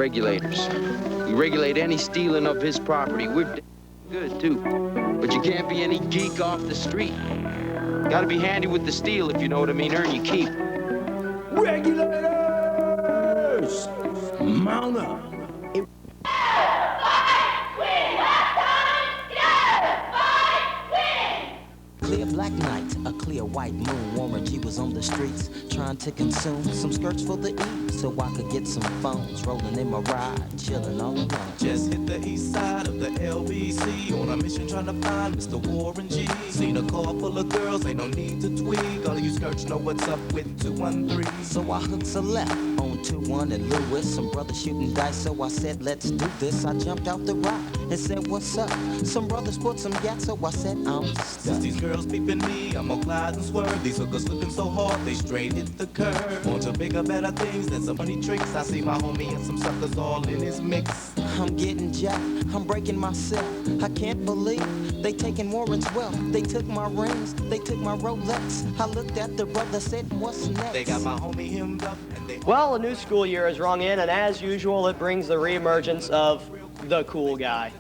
regulators. We regulate any stealing of his property. We're good, too. But you can't be any geek off the street. Gotta be handy with the steel, if you know what I mean. Earn your keep. Regulators! Mount up. Clear black night, a clear white moon. Warren G was on the streets trying to consume some skirts for the E, so I could get some phones. Rolling in my ride, chilling all alone. Just hit the east side of the LBC on a mission trying to find Mr. Warren G. Seen a car full of girls, ain't no need to tweak. All of you skirts know what's up with 213. So I hooked a left on 21 and Lewis. Some brothers shooting dice, so I said, let's do this. I jumped out the ride and said, what's up? Some brothers put some gas, so I said, I'm stuck. Since these girls peeping me, I'm gonna glide and swerve. These hookers slipping so hard, they straight hit the curve. Want to bigger, better things than some funny tricks. I see my homie and some suckers all in his mix. I'm getting jacked, I'm breaking myself. I can't believe they taking Warren's wealth. They took my rings, they took my Rolex. I looked at the brother, said, what's next? They got my homie hemmed up and they... Well, a new school year is rung in, and as usual, it brings the reemergence of the cool guy.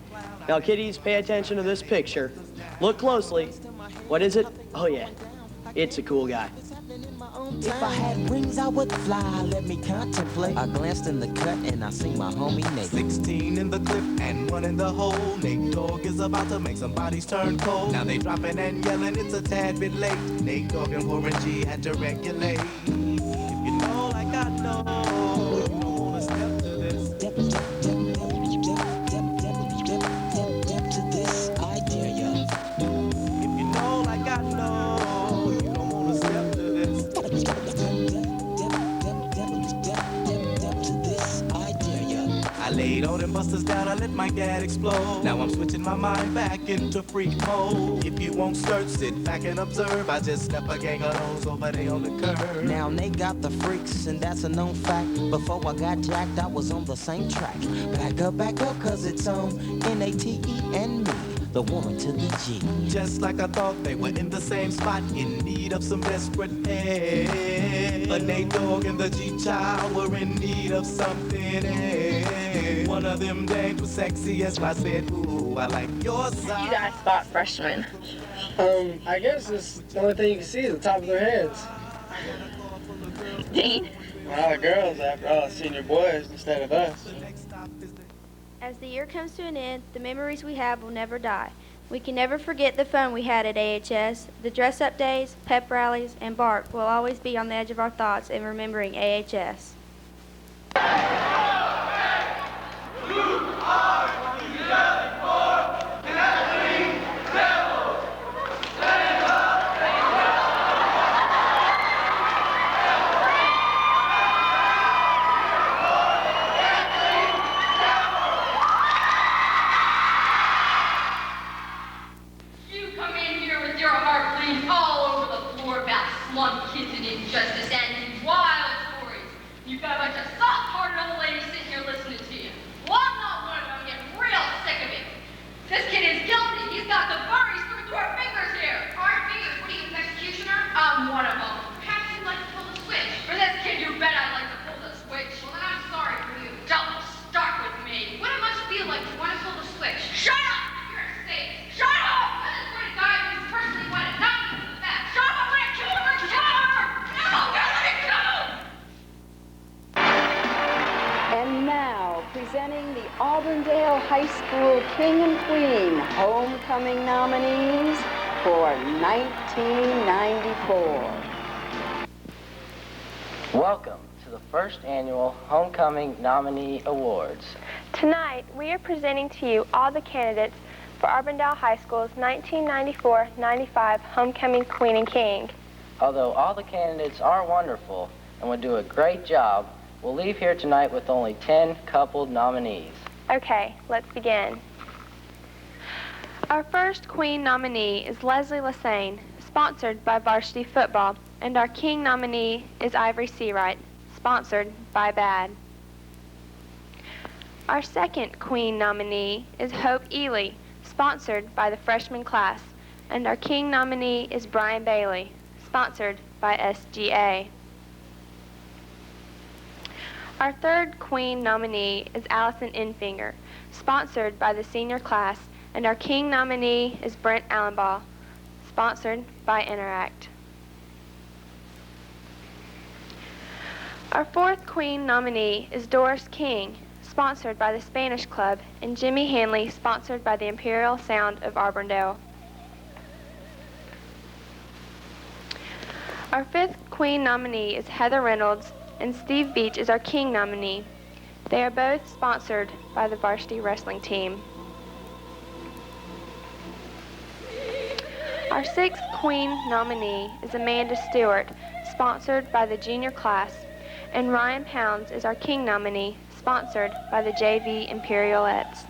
Now, kiddies, pay attention to this picture. Look closely. What is it? Oh, yeah. It's a cool guy. If I had wings, I would fly. Let me contemplate. I glanced in the cut and I see my homie Nate. 16 in the clip and 1 in the hole. Nate Dogg is about to make some bodies turn cold. Now they dropping and yelling, it's a tad bit late. Nate Dogg and Warren G had to regulate. If you know like I know, you don't wanna step to this. Step to this, I dare ya. If you know like I know, you don't wanna step to this. I laid all them busters down, I let my gat explode. Now I'm switching my mind back into freak mode. If you won't search, sit back and observe. I just step a gang of those over there on the curb. Now they got the freaks, and that's a known fact. Before I got jacked, I was on the same track. Back up, cause it's on Nate and me. The Warren to the G. Just like I thought they were in the same spot, in need of some desperate help. But Nate Dogg and the G-Child were in need of something else. One of them dames was sexy as I said, ooh, I like your side. You guys spot freshmen. I guess it's the only thing you can see is the top of their heads. Dean? Well, the girls, after all, senior boys instead of us. As the year comes to an end, the memories we have will never die. We can never forget the fun we had at AHS. The dress-up days, pep rallies, and bark will always be on the edge of our thoughts in remembering AHS. Presenting the Auburndale High School King and Queen homecoming nominees for 1994. Welcome to the first annual Homecoming Nominee Awards. Tonight, we are presenting to you all the candidates for Auburndale High School's 1994-95 Homecoming Queen and King. Although all the candidates are wonderful and would do a great job, we'll leave here tonight with only 10 coupled nominees. Okay, let's begin. Our first Queen nominee is Leslie Lassane, sponsored by Varsity Football, and our King nominee is Ivory Seawright, sponsored by BAD. Our second Queen nominee is Hope Ely, sponsored by the freshman class, and our King nominee is Brian Bailey, sponsored by SGA. Our third Queen nominee is Allison Infinger, sponsored by the senior class, and our King nominee is Brent Allenbaugh, sponsored by Interact. Our fourth Queen nominee is Doris King, sponsored by the Spanish Club, and Jimmy Hanley, sponsored by the Imperial Sound of Auburndale. Our fifth Queen nominee is Heather Reynolds, and Steve Beach is our King nominee. They are both sponsored by the varsity wrestling team. Our sixth Queen nominee is Amanda Stewart, sponsored by the junior class, and Ryan Pounds is our King nominee, sponsored by the JV Imperialettes.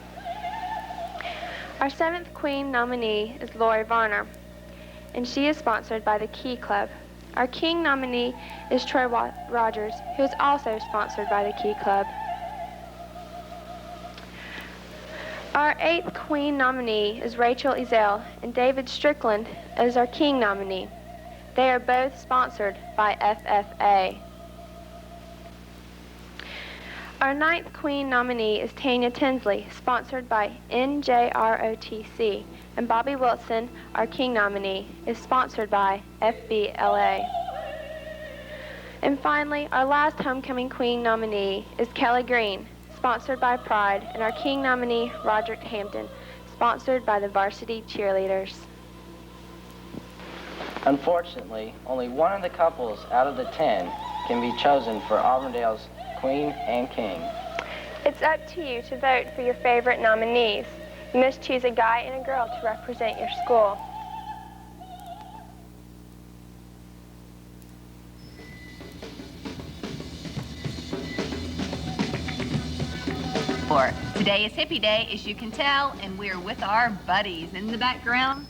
Our seventh Queen nominee is Lori Varner, and she is sponsored by the Key Club. Our King nominee is Troy Rogers, who is also sponsored by the Key Club. Our eighth Queen nominee is Rachel Ezell, and David Strickland is our King nominee. They are both sponsored by FFA. Our ninth Queen nominee is Tanya Tinsley, sponsored by NJROTC, and Bobby Wilson, our King nominee, is sponsored by FBLA. And finally, our last Homecoming Queen nominee is Kelly Green, sponsored by Pride, and our King nominee, Roderick Hampton, sponsored by the Varsity Cheerleaders. Unfortunately, only one of the couples out of the 10 can be chosen for Auburndale's Queen and King. It's up to you to vote for your favorite nominees. You must choose a guy and a girl to represent your school. Today is Hippie Day, as you can tell, and we're with our buddies in the background.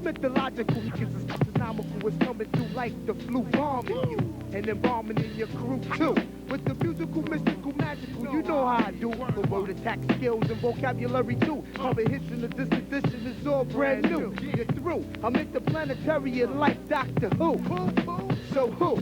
Mythological, because it's astronomical, it's coming through like the flu bombing you, and then bombing in your crew too. With the musical, mystical, magical, you know how I do. The word attack skills and vocabulary too. Cover hits in the distant edition is all brand new. You're through. I'm interplanetary and like Doctor Who. So who?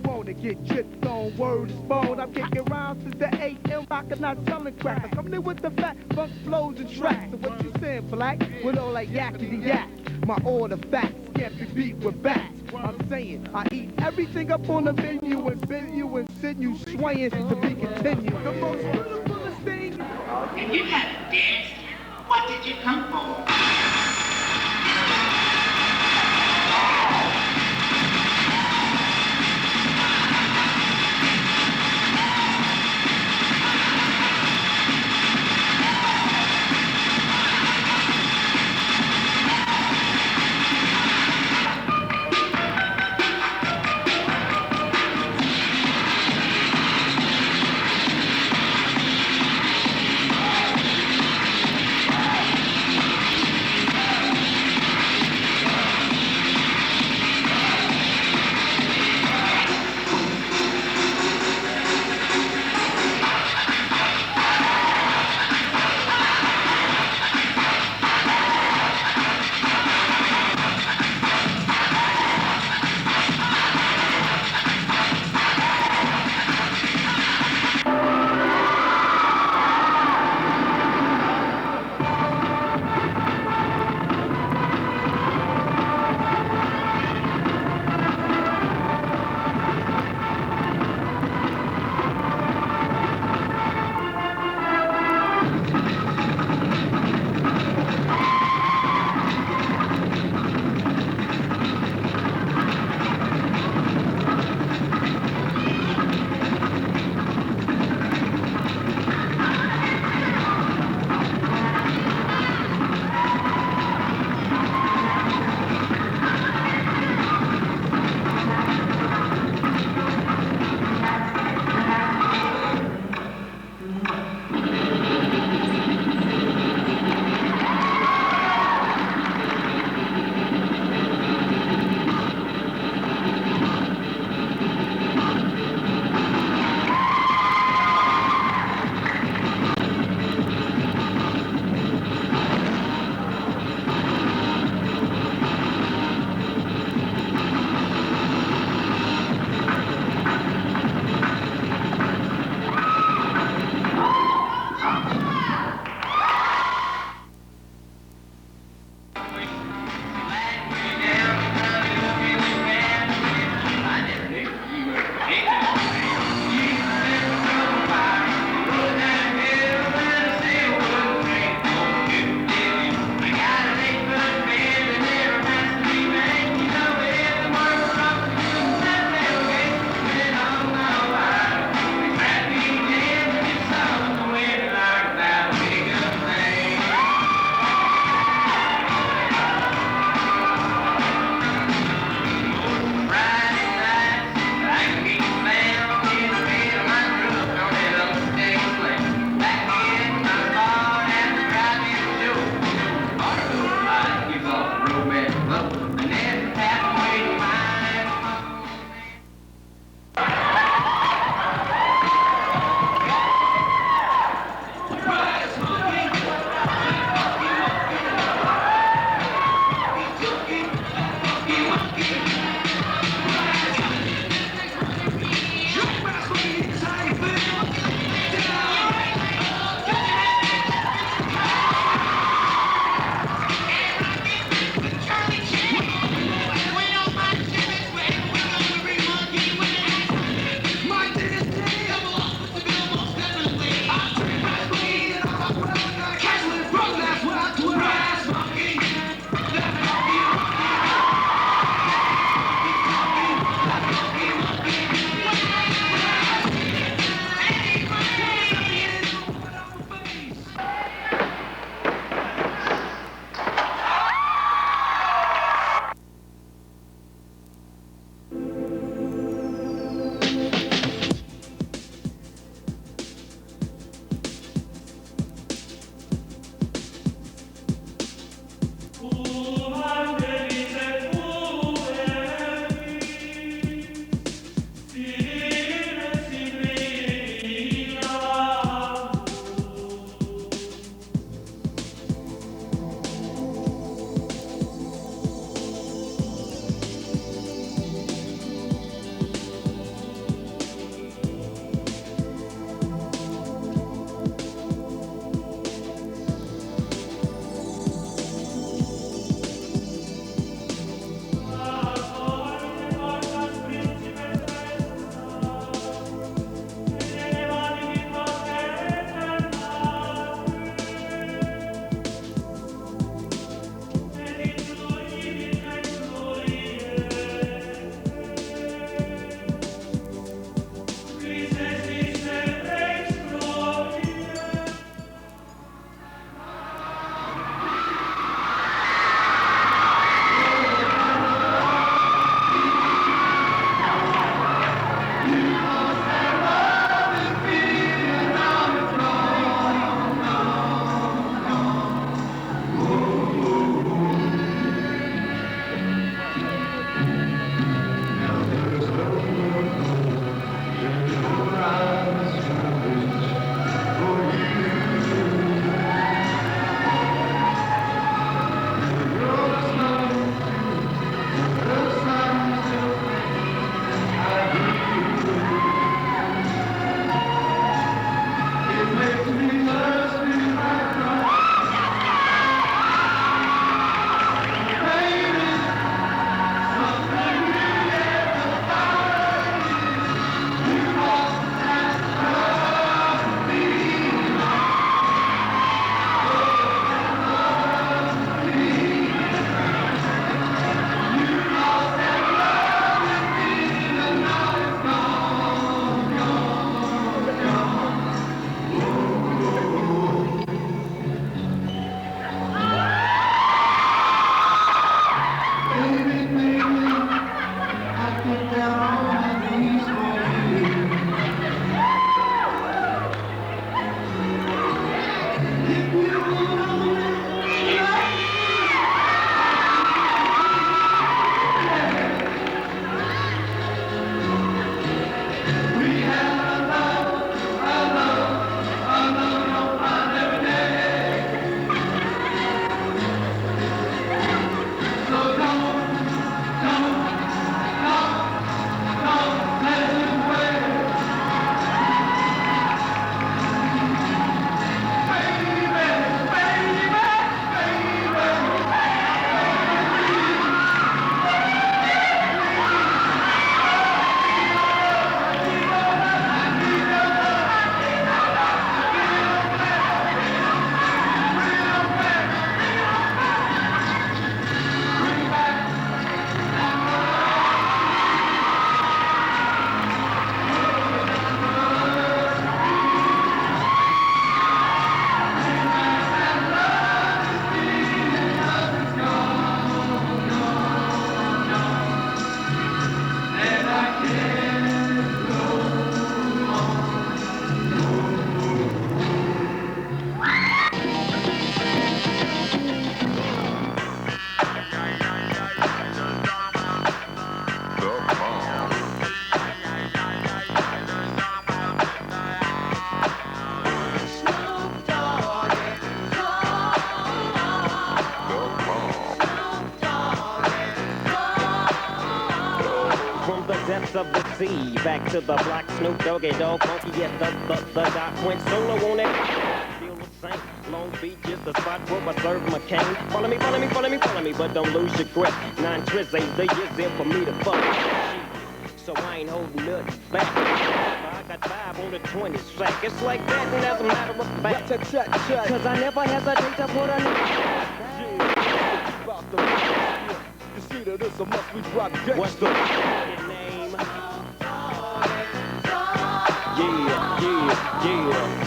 Wanna get chipped on, word is bone. I'm kicking around since the AM, rockin' out selling crack. I'm coming in with the fat funk flows and tracks. So what you saying, black? With all that yakety yak. My order facts can't be beat with bats. I'm saying I eat everything up on the menu and bend you and send you swaying to be continued. The most beautiful thing. If you hadn't danced, what did you come for? depths of the sea. Back to the block, Snoop Doggy Dogg, funky, yes, the doc went solo on it. Still the same. Long Beach is the spot where I serve my cane. Follow me, follow me, follow me, follow me, but don't lose your grip. 9 tris ain't the years in for me to fuck. So I ain't holding nothing back. I got 5 on the 20 sack. It's like that, and as a matter of fact, cause I never hesitate to put a You see that it's a must-we drop gangsta. What's the name? Yeah.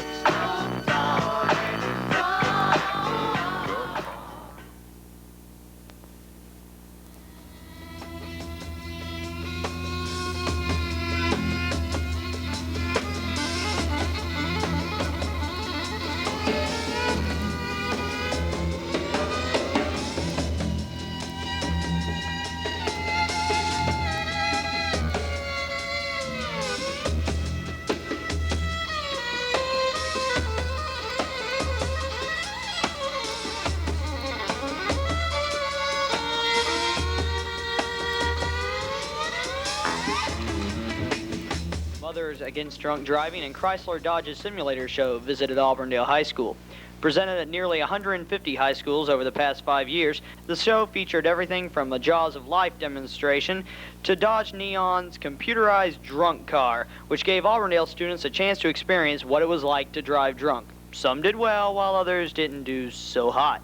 Mothers Against Drunk Driving and Chrysler Dodge's Simulator Show visited Auburndale High School. Presented at nearly 150 high schools over the past 5 years, the show featured everything from a Jaws of Life demonstration to Dodge Neon's computerized drunk car, which gave Auburndale students a chance to experience what it was like to drive drunk. Some did well, while others didn't do so hot.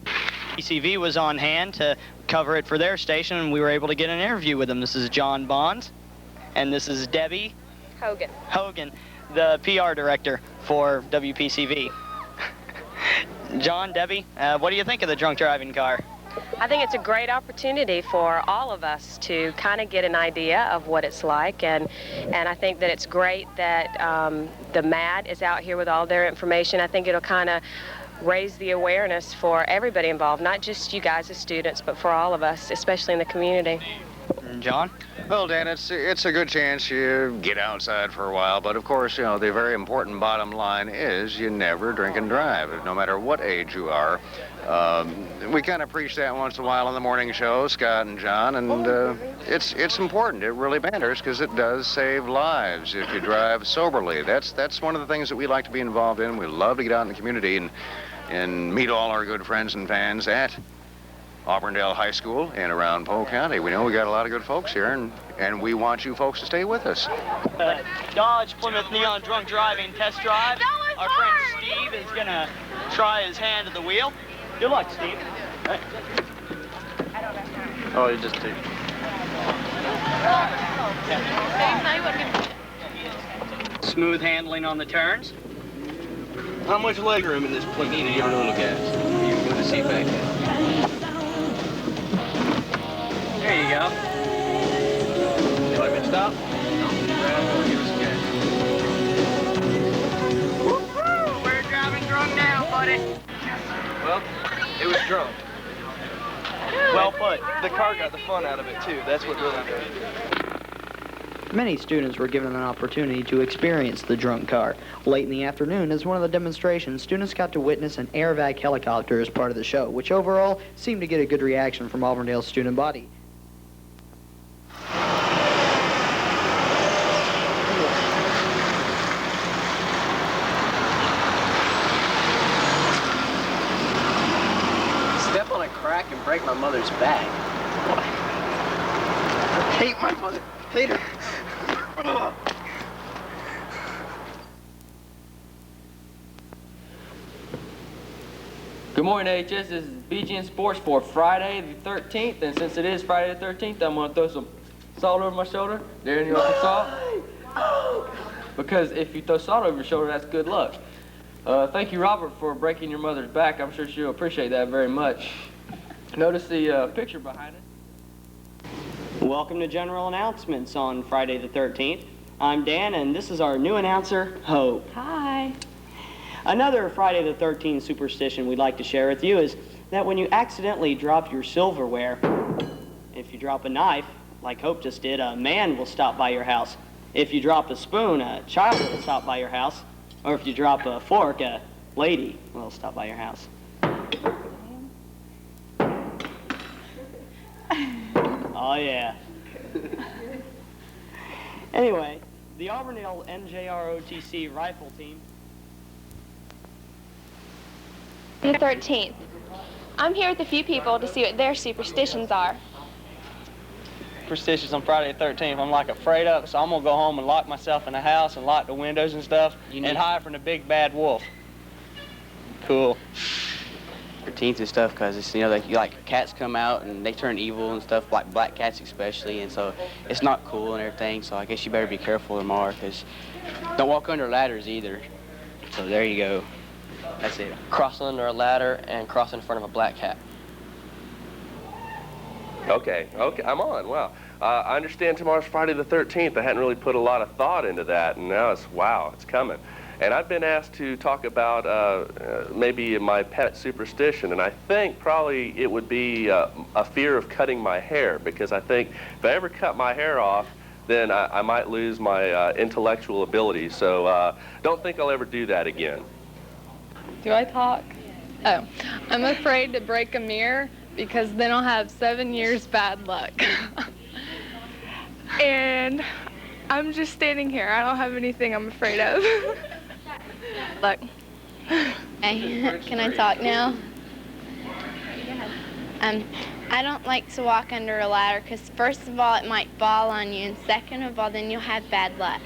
PCV was on hand to cover it for their station, and we were able to get an interview with them. This is John Bonds, and this is Debbie Hogan, the PR director for WPCV. John, Debbie, what do you think of the drunk driving car? I think it's a great opportunity for all of us to kind of get an idea of what it's like, and I think that it's great that the MAD is out here with all their information. I think it'll kind of raise the awareness for everybody involved, not just you guys as students, but for all of us, especially in the community. John? Well, Dan, it's a good chance you get outside for a while, but of course, you know, the very important bottom line is you never drink and drive, no matter what age you are. We kind of preach that once in a while on the morning show, Scott and John, and it's important. It really matters because it does save lives if you drive soberly. That's one of the things that we like to be involved in. We love to get out in the community and meet all our good friends and fans at Auburndale High School and around Polk County. We know we got a lot of good folks here, and we want you folks to stay with us. Dodge Plymouth Neon Drunk Driving Test Drive. Our friend Steve is going to try his hand at the wheel. Good luck, Steve. Right. Oh, you just take. Smooth handling on the turns. How much leg room in this plug in your little gas? You can go to seat back there. There you go. You like me to stop? Give us a gas. Woo-hoo! We're driving drunk now, buddy. Well, it was drunk. Well put. The car got the fun out of it, too. That's what really did. Many students were given an opportunity to experience the drunk car. Late in the afternoon, as one of the demonstrations, students got to witness an air vac helicopter as part of the show, which overall seemed to get a good reaction from Auburndale's student body. Step on a crack and break my mother's back. I hate my mother. Hate her. Good morning, AHS. This is BGN Sports for Friday the 13th, and since it is Friday the 13th, I'm going to throw some salt over my shoulder. Darren, you want some salt? Because if you throw salt over your shoulder, that's good luck. Thank you, Robert, for breaking your mother's back. I'm sure she'll appreciate that very much. Notice the picture behind it. Welcome to General Announcements on Friday the 13th. I'm Dan, and this is our new announcer, Hope. Hi. Another Friday the 13th superstition we'd like to share with you is that when you accidentally drop your silverware, if you drop a knife, like Hope just did, a man will stop by your house. If you drop a spoon, a child will stop by your house. Or if you drop a fork, a lady will stop by your house. Oh, yeah. Anyway, the Auburndale NJROTC rifle team. The 13th. I'm here with a few people to see what their superstitions are. Superstitious on Friday the 13th. I'm like afraid of it, so I'm gonna go home and lock myself in the house and lock the windows and stuff and hide from the big bad wolf. Cool. 13th and stuff, because it's, you know, like cats come out and they turn evil and stuff, like black cats especially, and so it's not cool and everything. So I guess you better be careful tomorrow, because don't walk under ladders either. So there you go. That's it. Cross under a ladder and cross in front of a black cat. Okay, I'm on. Wow. I understand tomorrow's Friday the 13th. I hadn't really put a lot of thought into that, and now it's coming. And I've been asked to talk about maybe my pet superstition, and I think probably it would be a fear of cutting my hair, because I think if I ever cut my hair off, then I might lose my intellectual ability. So don't think I'll ever do that again. Do I talk? Oh, I'm afraid to break a mirror because then I'll have 7 years bad luck. And I'm just standing here. I don't have anything I'm afraid of. Look. Hey, can I talk now? I don't like to walk under a ladder because first of all, it might fall on you, and second of all, then you'll have bad luck.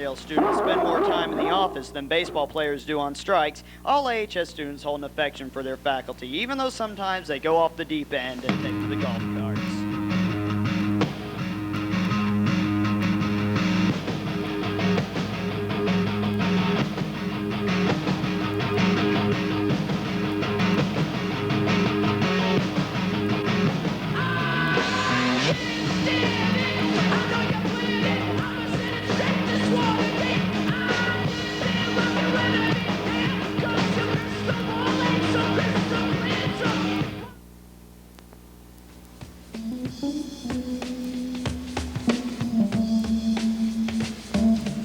Auburndale students spend more time in the office than baseball players do on strikes, all AHS students hold an affection for their faculty, even though sometimes they go off the deep end and take to the golf carts.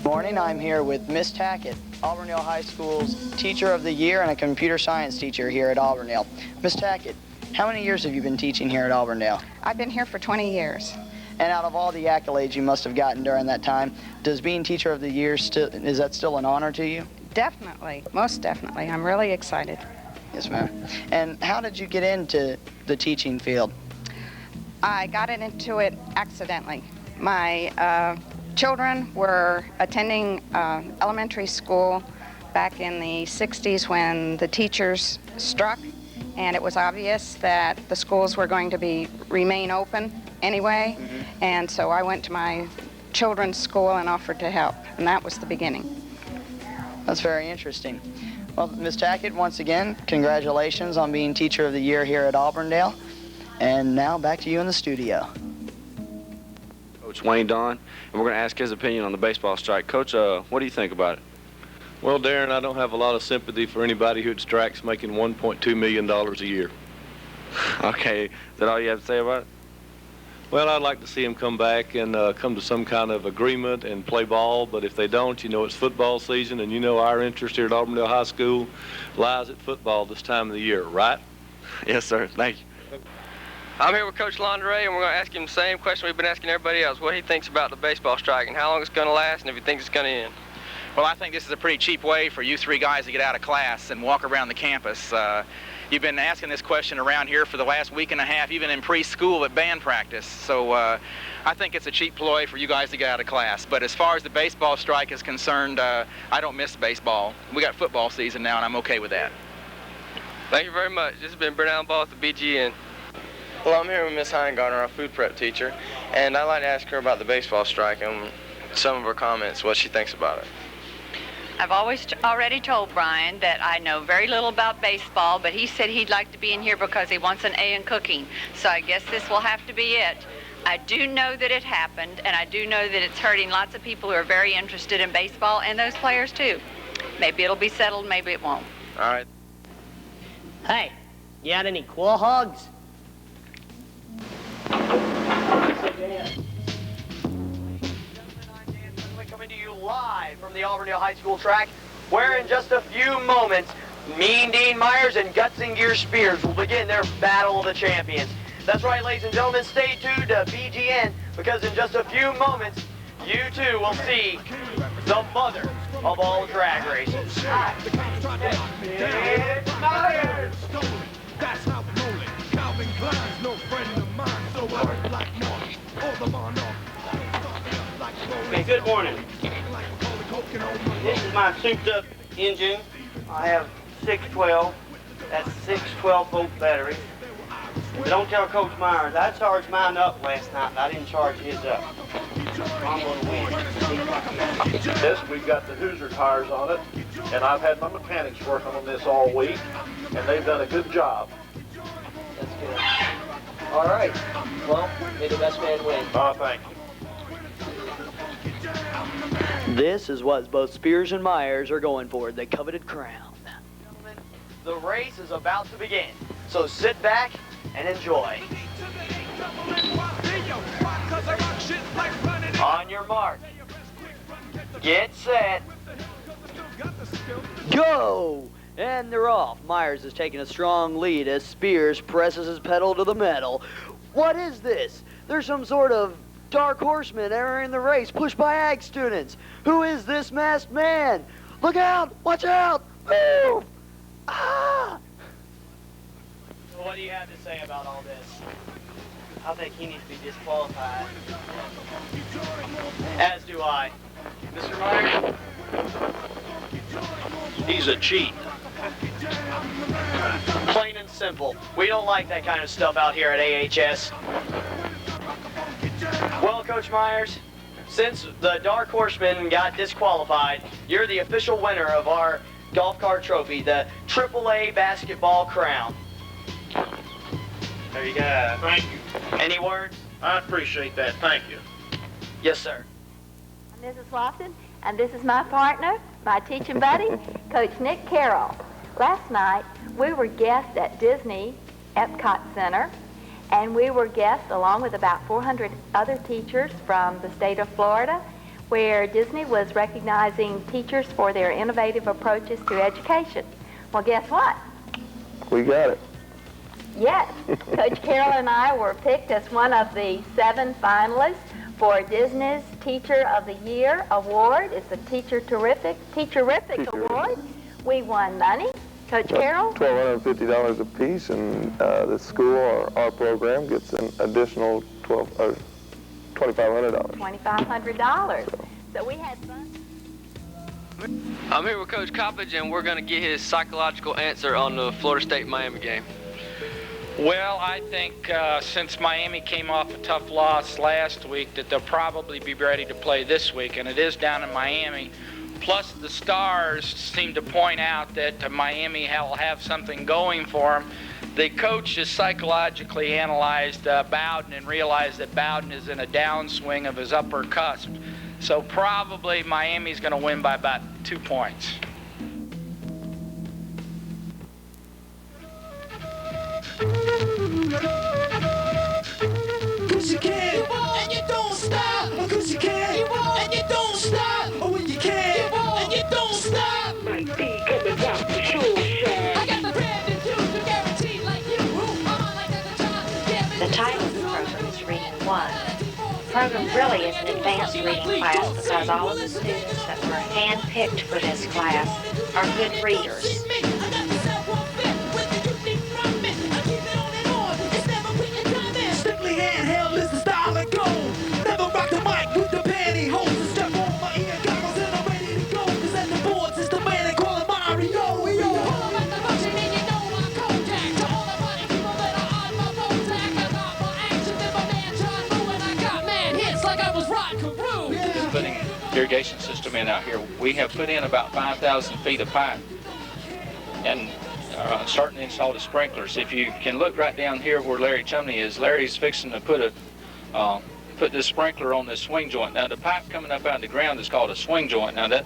Morning, I'm here with Miss Tackett, Auburndale High School's Teacher of the Year and a computer science teacher here at Auburndale. Miss Tackett, how many years have you been teaching here at Auburndale? I've been here for 20 years. And out of all the accolades you must have gotten during that time, does being Teacher of the Year, is that still an honor to you? Definitely, most definitely. I'm really excited. Yes, ma'am. And how did you get into the teaching field? I got into it accidentally. My children were attending elementary school back in the 60s when the teachers struck, and it was obvious that the schools were going to remain open anyway, and so I went to my children's school and offered to help, and that was the beginning. That's very interesting. Well, Ms. Tackett, once again, congratulations on being Teacher of the Year here at Auburndale. And now back to you in the studio. Coach Wayne Don, and we're going to ask his opinion on the baseball strike. Coach, what do you think about it? Well, Darren, I don't have a lot of sympathy for anybody who strikes making $1.2 million a year. Okay, is that all you have to say about it? Well, I'd like to see them come back and come to some kind of agreement and play ball, but if they don't, you know, it's football season, and you know our interest here at Auburndale High School lies at football this time of the year, right? Yes, sir. Thank you. I'm here with Coach Landre, and we're going to ask him the same question we've been asking everybody else, what he thinks about the baseball strike and how long it's going to last and if he thinks it's going to end. Well, I think this is a pretty cheap way for you three guys to get out of class and walk around the campus. You've been asking this question around here for the last week and a half, even in preschool at band practice. So I think it's a cheap ploy for you guys to get out of class. But as far as the baseball strike is concerned, I don't miss baseball. We got football season now, and I'm okay with that. Thank you very much. This has been Brent Allen Ball at the BGN. Well, I'm here with Miss Heingartner, our food prep teacher, and I'd like to ask her about the baseball strike and some of her comments, what she thinks about it. I've already told Brian that I know very little about baseball, but he said he'd like to be in here because he wants an A in cooking. So I guess this will have to be it. I do know that it happened, and I do know that it's hurting lots of people who are very interested in baseball, and those players too. Maybe it'll be settled, maybe it won't. All right. Hey, you got any cool hugs? Coming to you live from the Auburndale High School track, where in just a few moments, Mean Dean Myers and Guts and Gear Spears will begin their Battle of the Champions. That's right, ladies and gentlemen, stay tuned to BGN, because in just a few moments, you too will see the mother of all drag races. It's Myers! That's how I'm rolling. Calvin Klein's no friend of mine, so I work like Marty. All the Mono. Okay, good morning. This is my souped-up engine. I have 612. That's 6 12-volt batteries. But don't tell Coach Myers. I charged mine up last night, and I didn't charge his up. I'm going to win. This, we've got the Hoosier tires on it, and I've had my mechanics working on this all week, and they've done a good job. That's good. All right. Well, may the best man win. Thank you. This is what both Spears and Myers are going for, the coveted crown. The race is about to begin, so sit back and enjoy. On your mark, get set, go! And they're off. Myers is taking a strong lead as Spears presses his pedal to the metal. What is this? There's some sort of dark horseman entering the race, pushed by ag students. Who is this masked man? Look out! Watch out! Move! Ah! So what do you have to say about all this? I think he needs to be disqualified. As do I. Mr. Myers? He's a cheat. Plain and simple. We don't like that kind of stuff out here at AHS. Well, Coach Myers, since the Dark Horseman got disqualified, you're the official winner of our golf cart trophy, the AAA basketball crown. There you go. Thank you. Any words? I appreciate that. Thank you. Yes, sir. I'm Mrs. Lofton, and this is my partner, my teaching buddy, Coach Nick Carroll. Last night, we were guests at Disney Epcot Center, and we were guests along with about 400 other teachers from the state of Florida, where Disney was recognizing teachers for their innovative approaches to education. Well, guess what? We got it. Yes, Coach Carroll and I were picked as one of the 7 finalists for Disney's Teacher of the Year award. It's a Teacherific award. We won money. Coach Carroll? $1,250 a piece, and the school or our program gets an additional $2,500. $2,500. So we had fun. I'm here with Coach Coppage, and we're going to get his psychological answer on the Florida State-Miami game. Well, I think since Miami came off a tough loss last week, that they'll probably be ready to play this week, and it is down in Miami. Plus, the stars seem to point out that Miami will have something going for them. The coach has psychologically analyzed Bowden and realized that Bowden is in a downswing of his upper cusp. So probably Miami's going to win by about 2 points. Cause you can, and you don't stop. Cause you can, and you don't stop. Oh, when you can, and you don't stop. I got the brand new shoes, guaranteed like you. The title of the program is Reading 1. The program really is an advanced reading class because all of the students that were hand-picked for this class are good readers. Strictly handheld is the style I go. Never rock the mic with the pantyhose. And step on my ear goggles and I'm ready to go. Cause at the boards it's the man they call him Mario. All about the motion and you know I'm Kodak. To all the funny people that are on my phone tag. I got more action than my man John Woo. And I got mad hits like I was Rod Carew. Just putting irrigation system in out here. We have put in about 5,000 feet of pipe and starting to install the sprinklers. If you can look right down here where Larry Chumney is, Larry's fixing to put this sprinkler on this swing joint. Now the pipe coming up out of the ground is called a swing joint. Now that,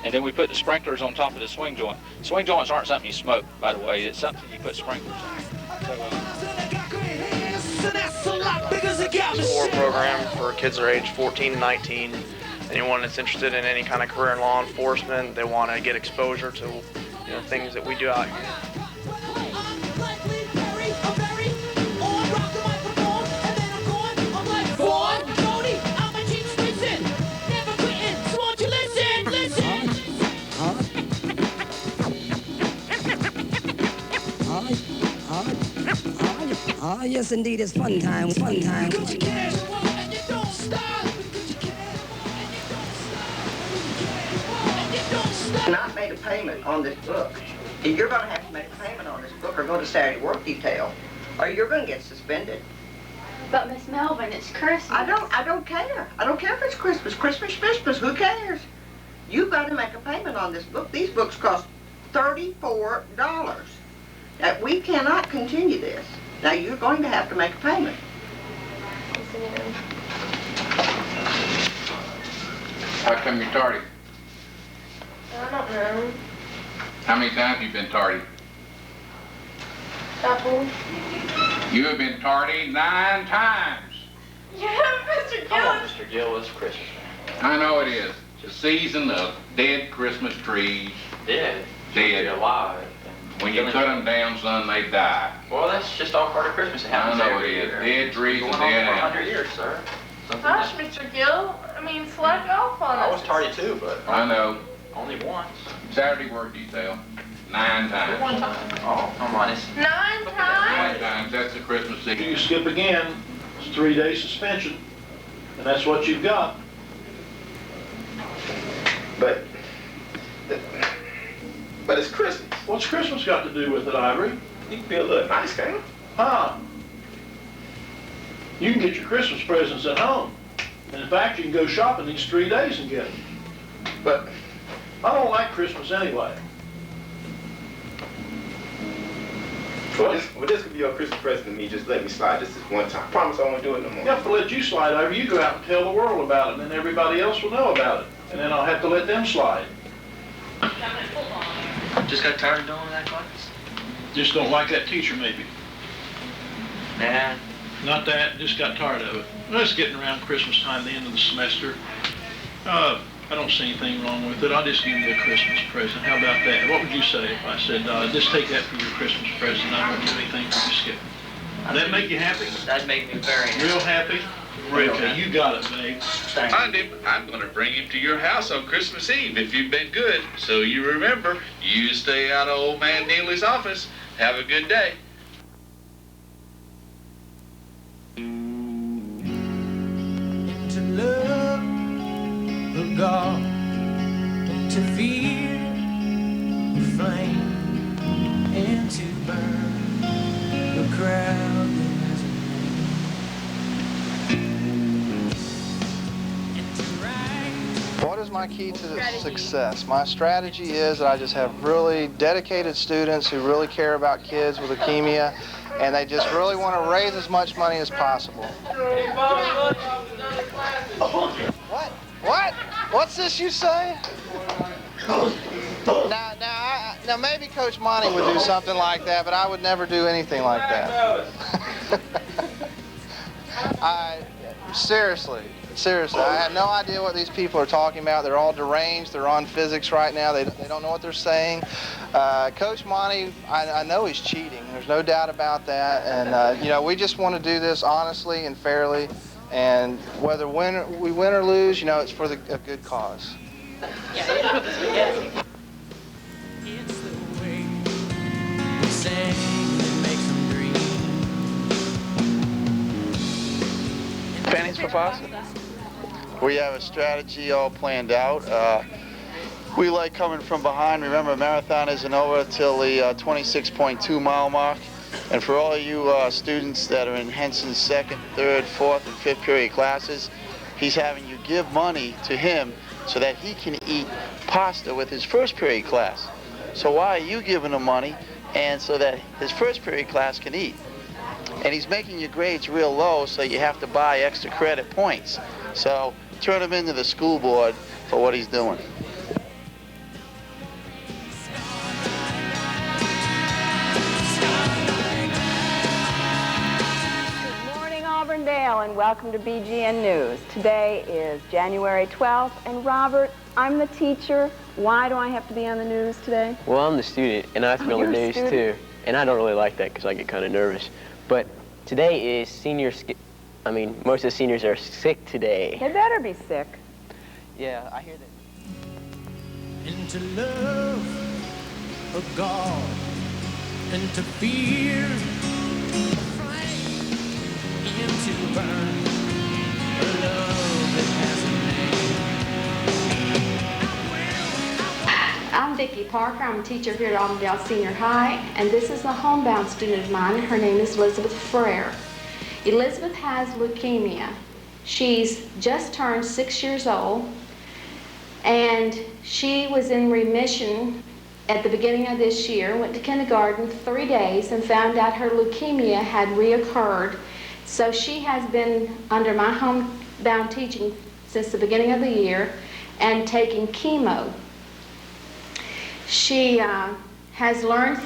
and then we put the sprinklers on top of the swing joint. Swing joints aren't something you smoke, by the way. It's something you put sprinklers on. Sport program for kids that are age 14 and 19. Anyone that's interested in any kind of career in law enforcement, they want to get exposure to things that we do out here. Ah, yes, indeed, it's fun time, fun time. Not made a payment on this book. You're going to have to make a payment on this book or go to Saturday work detail, or you're going to get suspended. But Miss Melvin, it's Christmas. I don't care. I don't care if it's Christmas. Christmas, who cares? You've got to make a payment on this book. These books cost $34. Now, we cannot continue this. Now, you're going to have to make a payment. How come you're tardy? I don't know. How many times have you been tardy? Couple. You have been tardy 9 times. Yeah, Mr. Gill. Come on, Mr. Gill, it's Christmas. I know it is. It's a season of dead Christmas trees. Dead? Dead. Alive. When you cut them down, son, they die. Well, that's just all part of Christmas. It happens I know every it is. year. Dead trees and It's going dead on for 100 animals. years, sir. Gosh, Mr. Gill. I mean, slack off on us. I was tardy too, but I know. only once. Saturday work detail, 9 times. One time. Oh, come on. It's 9 times? 9 times. That's the Christmas If season. you skip again, it's 3-day suspension, and that's what you've got. But it's Christmas. What's Christmas got to do with it, Ivory? You can be a little nice, can't you? Huh? You can get your Christmas presents at home. And in fact, you can go shopping these 3 days and get them. But I don't like Christmas anyway. Well, this could be your Christmas present to me. Just let me slide this one time. Promise I won't do it no more. Yeah, if I let you slide over, you go out and tell the world about it, and then everybody else will know about it. And then I'll have to let them slide. Just got tired of doing that class? Just don't like that teacher, maybe. Nah. Not that, just got tired of it. Well, it's getting around Christmas time, the end of the semester. I don't see anything wrong with it. I'll just give you a Christmas present. How about that? What would you say if I said, just take that for your Christmas present, I won't do anything for you, Skip? Would that make you happy? That'd make me very happy. Real happy? Okay, you got it, babe. Find him. I'm going to bring him to your house on Christmas Eve if you've been good. So you remember, you stay out of old man Neely's office. Have a good day. To love the God, to fear the flame, and to burn the crowd that has a name. What is my key to success? My strategy is that I just have really dedicated students who really care about kids with leukemia, and they just really want to raise as much money as possible. What? What? What's this you say? Now maybe Coach Monty would do something like that, but I would never do anything like that. Seriously, I have no idea what these people are talking about. They're all deranged. They're on physics right now. They don't know what they're saying. Coach Monty, I know he's cheating. There's no doubt about that. And, we just want to do this honestly and fairly. And whether we win or lose, it's for a good cause. It's the way we sing that makes them dream. Pennies for pasta? We have a strategy all planned out. We like coming from behind. Remember, a marathon isn't over till the 26.2 mile mark. And for all you students that are in Henson's second, third, fourth, and fifth period classes, he's having you give money to him so that he can eat pasta with his first period class. So why are you giving him money? And so that his first period class can eat. And he's making your grades real low, so you have to buy extra credit points. So turn him into the school board for what he's doing. Auburndale, and welcome to BGN News. Today is January 12th, and Robert, I'm the teacher. Why do I have to be on the news today? Well, I'm the student, and I have to be on the news too. And I don't really like that because I get kind of nervous. But today is most of the seniors are sick today. They better be sick. Yeah, I hear that. And to love a God, and to fear and to burn a love that has a name. I'm Vicki Parker. I'm a teacher here at Auburndale Senior High, and this is a homebound student of mine. Her name is Elizabeth Frere. Elizabeth has leukemia. She's just turned 6 years old, and she was in remission at the beginning of this year, went to kindergarten 3 days, and found out her leukemia had reoccurred. So she has been under my homebound teaching since the beginning of the year and taking chemo. She has learned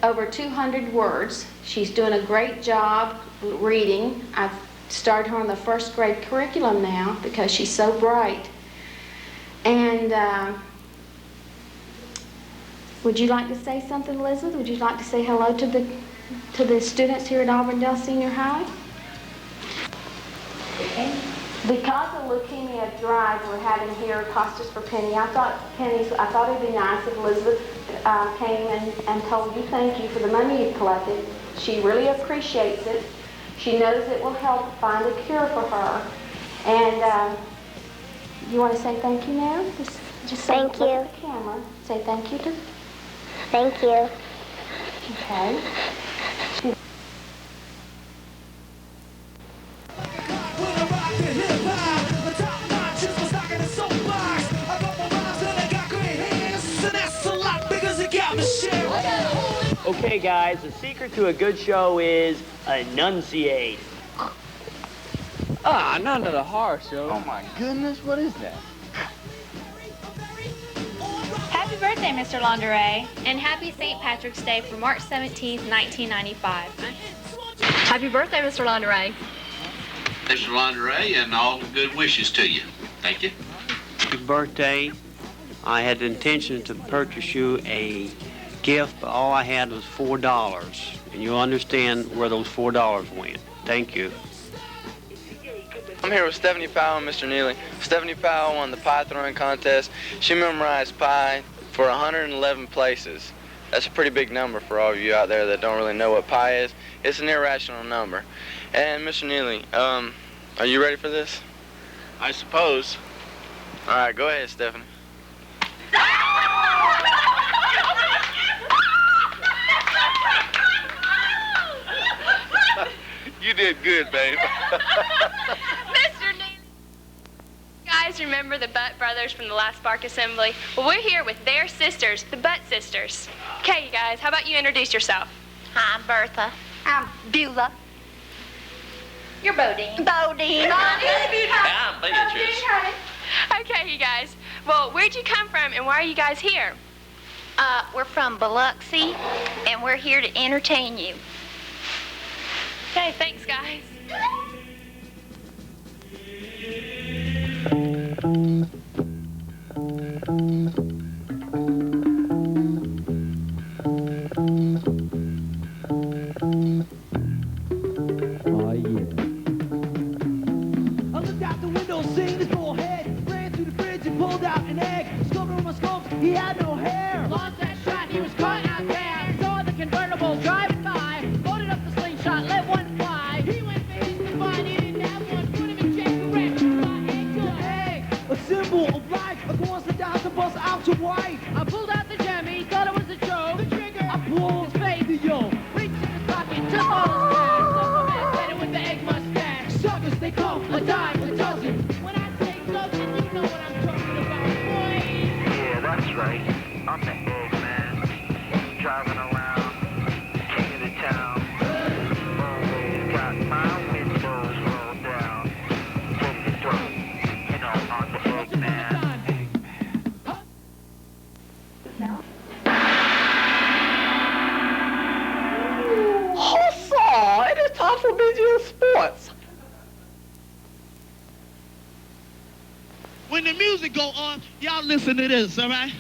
over 200 words. She's doing a great job reading. I've started her on the first grade curriculum now because she's so bright. And would you like to say something, Elizabeth? Would you like to say hello to the students here at Auburndale Senior High? Because of leukemia drive we're having here at Costas for Penny, I thought it'd be nice if Elizabeth came and told you thank you for the money you've collected. She really appreciates it. She knows it will help find a cure for her. And you want to say thank you now? Just Thank look you. at the camera. Say thank you to. Thank you. Okay. Okay, guys, the secret to a good show is enunciate. Ah, not another horror show. Oh my goodness, what is that? Happy birthday, Mr. Laundere, and happy St. Patrick's Day for March 17th, 1995. Happy birthday, Mr. Laundere. Mr. Laundere, and all the good wishes to you. Thank you. Happy birthday. I had the intention to purchase you a gift, but all I had was $4. And you'll understand where those $4 went. Thank you. I'm here with Stephanie Powell and Mr. Neely. Stephanie Powell won the pie throwing contest. She memorized pi for 111 places. That's a pretty big number for all of you out there that don't really know what pi is. It's an irrational number. And Mr. Neely, are you ready for this? I suppose. All right, go ahead, Stephanie. You did good, babe. Mr. Neely. You guys remember the Butt Brothers from the last Spark Assembly? Well, we're here with their sisters, the Butt Sisters. Okay, you guys, how about you introduce yourself? Hi, I'm Bertha. I'm Beulah. You're Bodine. Bodine. I'm Beatrice. Okay, you guys. Well, where'd you come from and why are you guys here? We're from Biloxi, and we're here to entertain you. Okay, thanks, guys. Oh, yeah. I looked out the window, seen his full head. Ran through the fridge and pulled out an egg. Scooped on my scopes, he had no hair. Lost that shot, he was caught out there. Saw the convertible driving by. Loaded up the slingshot, let one fly. He went for his to find, he didn't have one. Put him in check, correct. My egg to egg. A symbol of life across the thousand bus out to white. I pulled out the jemmy, thought it was a joke. The trigger, I pulled his face. the yoke. Reached in his pocket, took all his cash. Supplement, said it with the egg mustache. Suckers, they come, A dime, a dozen. When I say dozen, you know what I'm talking about, boy. Yeah, that's right. I'm the egg man. Driving around, king of the town. Always got my windows rolled down. Ready to throw. You know, I'm the egg man. Huzzah! It is time for BGN Sports. When the music go on, y'all listen to this, all right?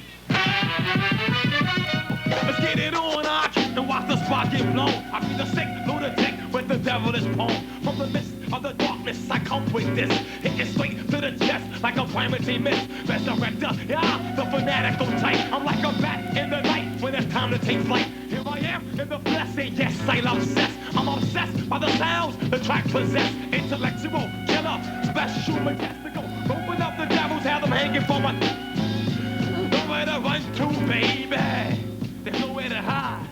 Let's get it on, Arch, and watch the spot get blown. I be the sick lunatic with the devilish poem. From the midst of the darkness, I come with this. Hitting straight to the chest like a calamity mist. Resurrector, yeah, the fanatical type. I'm like a bat in the night when it's time to take flight. Here I am in the flesh, and yes, I'm obsessed. I'm obsessed by the sounds the track possess. Intellectual, killer, special, majestical. Open up the devils, have them hanging for my... Nowhere to run to, baby. There's nowhere to hide.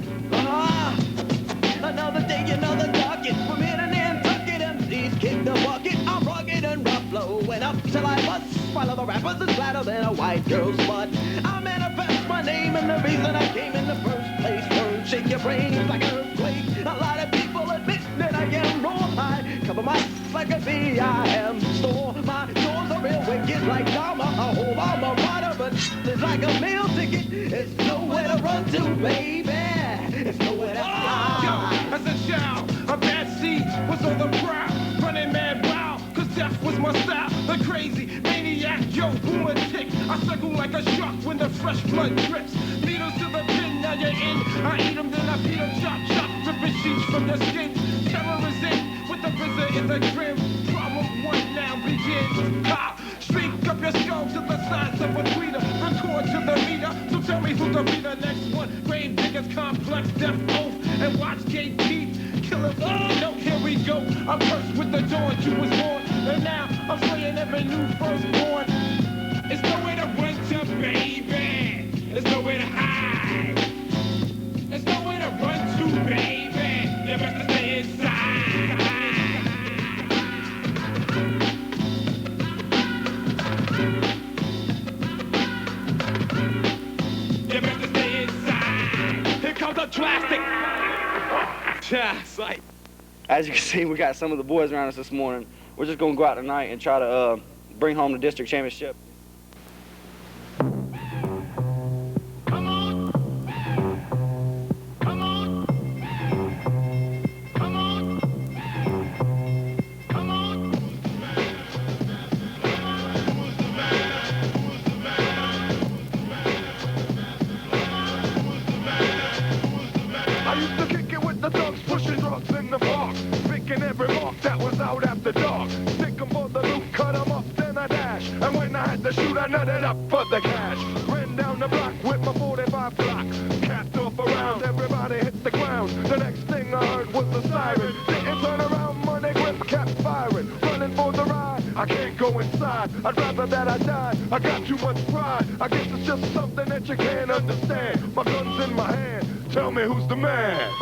Another day, another target. From here to Nantucket, MCs kick the bucket. I'm rugged and rough, blowing up till I bust. While other rappers is flatter than a white girl's butt. I manifest my name and the reason I came in the first place. Words shake your brains like an earthquake. A lot of people admit that I am wrong. I cover my like a bee. I am store. My doors are real wicked like karma. A whole alma mater, but it's like a meal ticket. It's nowhere to run to, baby. It's nowhere to hide. As a child, a bad seed was on the prowl. Running mad wild, cause death was my style. The crazy maniac, yo, lunatic. I circle like a shark when the fresh blood drips. Needles to the pin, now you're in. I eat them, then I feed them, chop, chop. Ripping sheets from your skin. Terror is in, with the RZA in the grim. Problem one now begins. Ha! Shrink up your skull to the size of a tweeter. Record to the meter, so tell me who could be the next one. Grave diggers, complex, death oath, and watch gate teeth. Killer, no, here we go. I'm cursed with the dawn you was born, and now I'm slaying every new firstborn. It's nowhere to run to, baby. There's nowhere to hide. There's nowhere to run to, baby. You better stay inside. You better stay inside. Here comes the drastic. Yeah, it's like, as you can see, we got some of the boys around us this morning. We're just gonna go out tonight and try to bring home the district championship. I used to kick it with the thugs, pushing drugs in the park, picking every mark that was out after dark. Stick 'em for the loot, cut 'em up, then I dash. And when I had to shoot, I nutted up for the cash. Ran down the block with my 45 block, capped off around, everybody hit the ground. The next thing I heard was the siren. Didn't turn around, money grip kept firing. Running for the ride, I can't go inside. I'd rather that I died, I got too much pride. I guess it's just something that you can't understand. My gun's in my hand, tell me who's the man.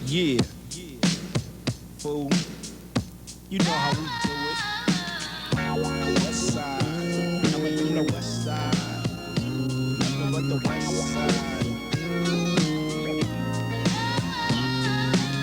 Yeah. Fool. You know how we do it. West side. Coming from the west side. Nothing but the west side.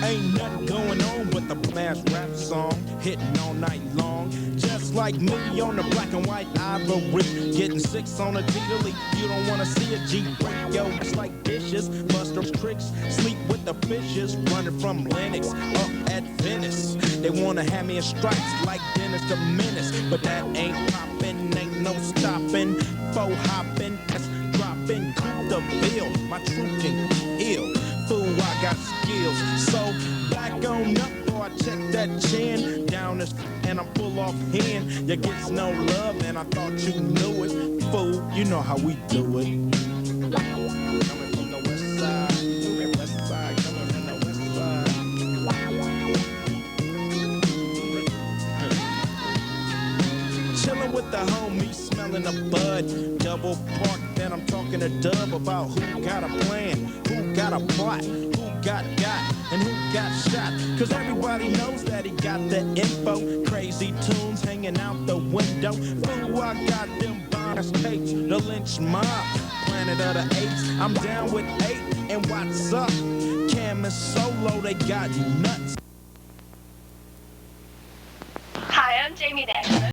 Ain't nothing going on but the blast rap song. Hitting all night long. Just like me on the black and white ivory. Getting 6 on a T-Delete. You don't wanna see a G break. Yo, it's like dishes. Buster's tricks. Sleep with the fishes. Running from Lennox up at Venice. They wanna have me in stripes like Dennis the Menace. But that ain't poppin', ain't no stopping. Faux hopping, that's dropping. Coup the bill, my truth can heal. Fool, I got skills. So back on up, boy, I check that chin. Down this and I'm full off hand. You gets no love, and I thought you knew it. Fool, you know how we do it. Coming from the west side, west side, coming from the west side. Chillin' with the homies, smelling the bud. Double park, then I'm talking to Dub about who got a plan, who got a plot, who got, and who got shot. Cause everybody knows that he got the info. Crazy tunes hanging out the window. Fool, I got them bonus tapes, the lynch mob, planet of the apes. I'm down with 8, and what's up? Cam and Solo, they got nuts. Hi, I'm Jamie Day.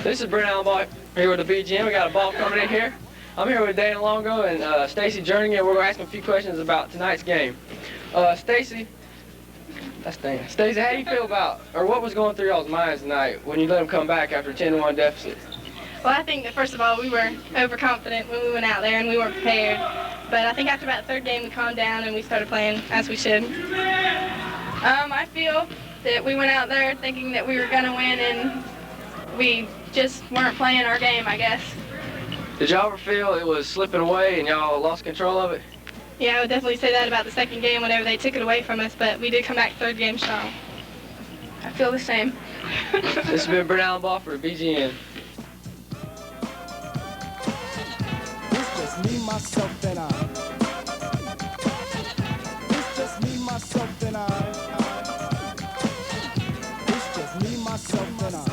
This is Brent Allenbach here with the BGN. We got a ball coming in here. I'm here with Dana Longo and Stacy Jernigan. We're going to ask them a few questions about tonight's game. Stacy, that's Dana. Stacy, how do you feel about, or what was going through y'all's minds tonight when you let them come back after a 10-1 deficit? Well, I think that first of all, we were overconfident when we went out there and we weren't prepared. But I think after about the third game, we calmed down and we started playing as we should. I feel that we went out there thinking that we were going to win and we just weren't playing our game, I guess. Did y'all ever feel it was slipping away and y'all lost control of it? Yeah, I would definitely say that about the second game whenever they took it away from us, but we did come back third game strong. I feel the same. This has been Brent Allenbach for BGN. It's just me, myself, and I. It's just me, myself, and I. It's just me, myself, and I.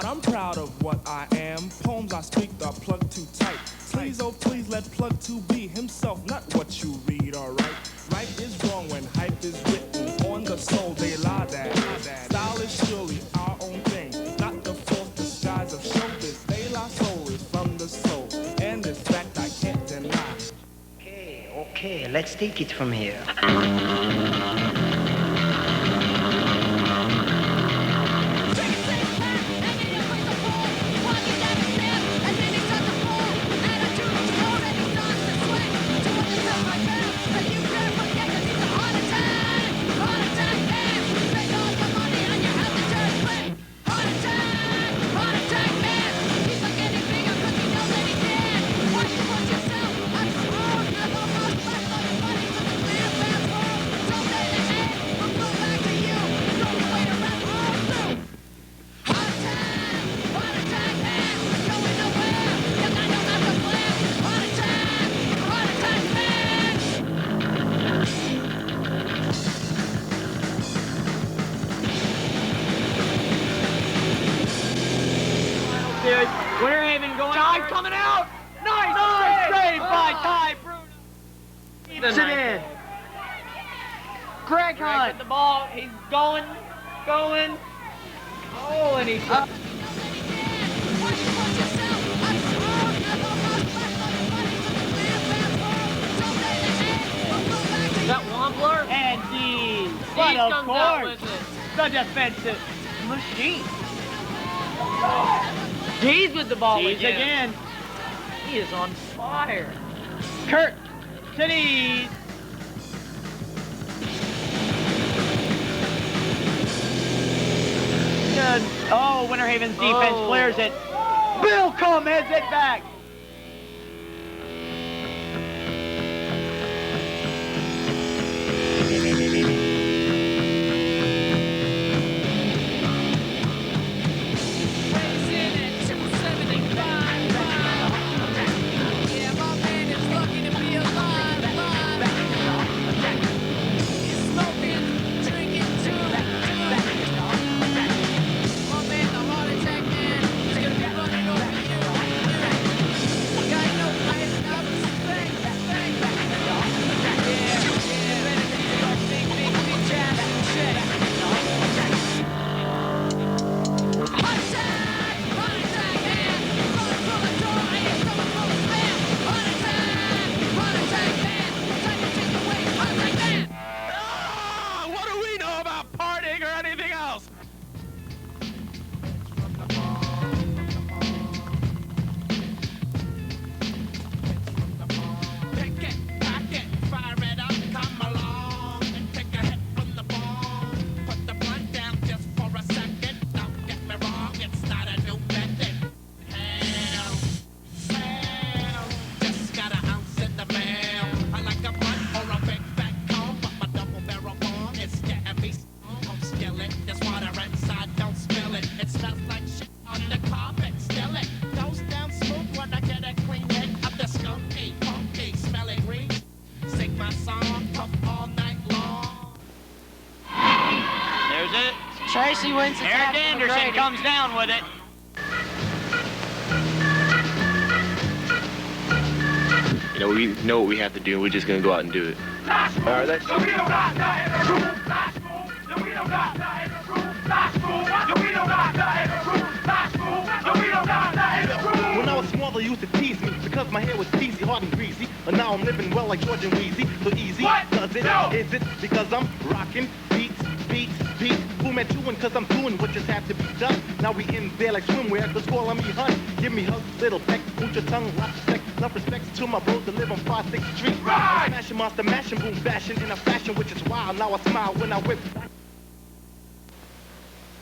I'm proud of what I am. Poems I speak are plugged too tight. Please, oh please, let plug 2 be himself, not what you read, alright? Right is wrong when hype is written on the soul, they lie that. Style is surely our own thing, not the false disguise of showbiz. De La Soul is from the soul, and this fact I can't deny. Okay, let's take it from here. Winter Haven going. Ty coming out. Nice save by Ty Bruno. Sit in. Greg Hunt. The ball. He's going. Oh, and he's. That Wampler and Dean. But of course, the defensive machine. Dees with the ball again. He is on fire. Kurt to Dees. Oh, Winter Haven's defense clears it. Bill Combe has it back. Tracy wins the Eric Anderson comes down with it. You know, we know what we have to do, and we're just going to go out and do it. All right, let's... When I was small, they used to tease me because my hair was peasy, hard and greasy. But now I'm living well like George and Wheezy. So easy, does it? No. Is it because I'm rocking beats? Boom at you, and cause I'm doing what just have to be done. Now we in there like swimwear, cause calling me hun. Give me hugs, little peck, boot your tongue, lots of sex. Love respect to my bros that live on 5-6th Street. Right. I'm smashing, monster, mashing, boom, bashing in a fashion which is wild. Now I smile when I whip.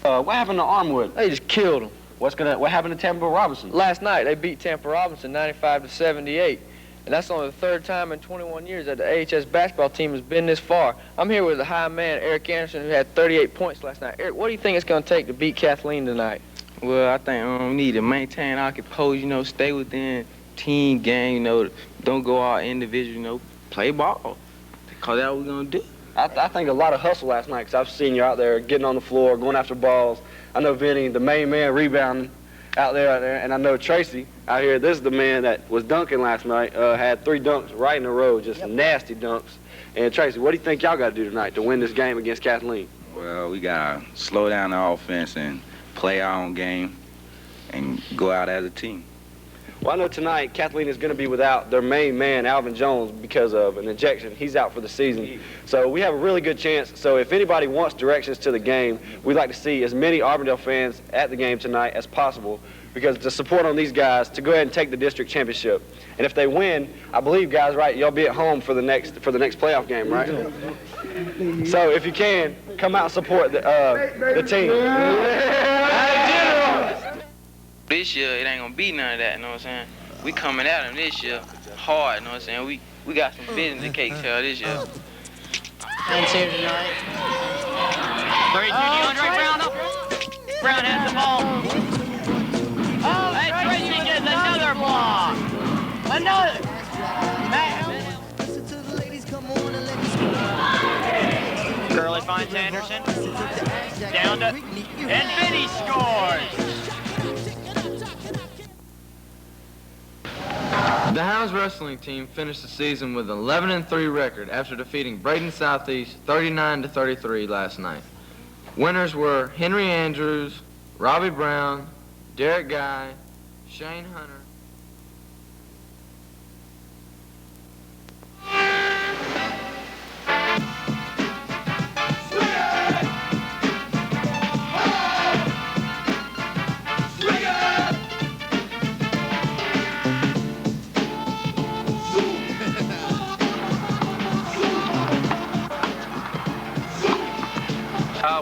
What happened to Armwood? They just killed him. What happened to Tampa Robinson? Last night, they beat Tampa Robinson 95-78. And that's only the third time in 21 years that the AHS basketball team has been this far. I'm here with the high man, Eric Anderson, who had 38 points last night. Eric, what do you think it's going to take to beat Kathleen tonight? Well, I think we need to maintain our composure, you know, stay within team game, you know, don't go all individual, you know, play ball. Because that's what we're going to do. I think a lot of hustle last night because I've seen you out there getting on the floor, going after balls. I know Vinny, the main man, rebounding out there, and I know Tracy out here. This is the man that was dunking last night, had 3 dunks right in a row, just nasty dunks. And Tracy, what do you think y'all got to do tonight to win this game against Kathleen? Well, we got to slow down the offense and play our own game and go out as a team. Well, I know tonight Kathleen is going to be without their main man, Alvin Jones, because of an injection. He's out for the season. So we have a really good chance. So if anybody wants directions to the game, we'd like to see as many Auburndale fans at the game tonight as possible, because the support on these guys to go ahead and take the district championship. And if they win, I believe, guys, right, y'all be at home for the next playoff game, right? So if you can, come out and support the team. This year, it ain't gonna be none of that, you know what I'm saying? We coming at them this year hard, you know what I'm saying? We got some business to take care of this year. Fans here tonight. 3-2 DeAndre Brown up. Brown has the ball. Hey, Tracy gets another block. Another. Curley finds Anderson. Down to, and Vinny scores. The Hounds wrestling team finished the season with an 11-3 record after defeating Braden Southeast 39-33 last night. Winners were Henry Andrews, Robbie Brown, Derek Guy, Shane Hunter.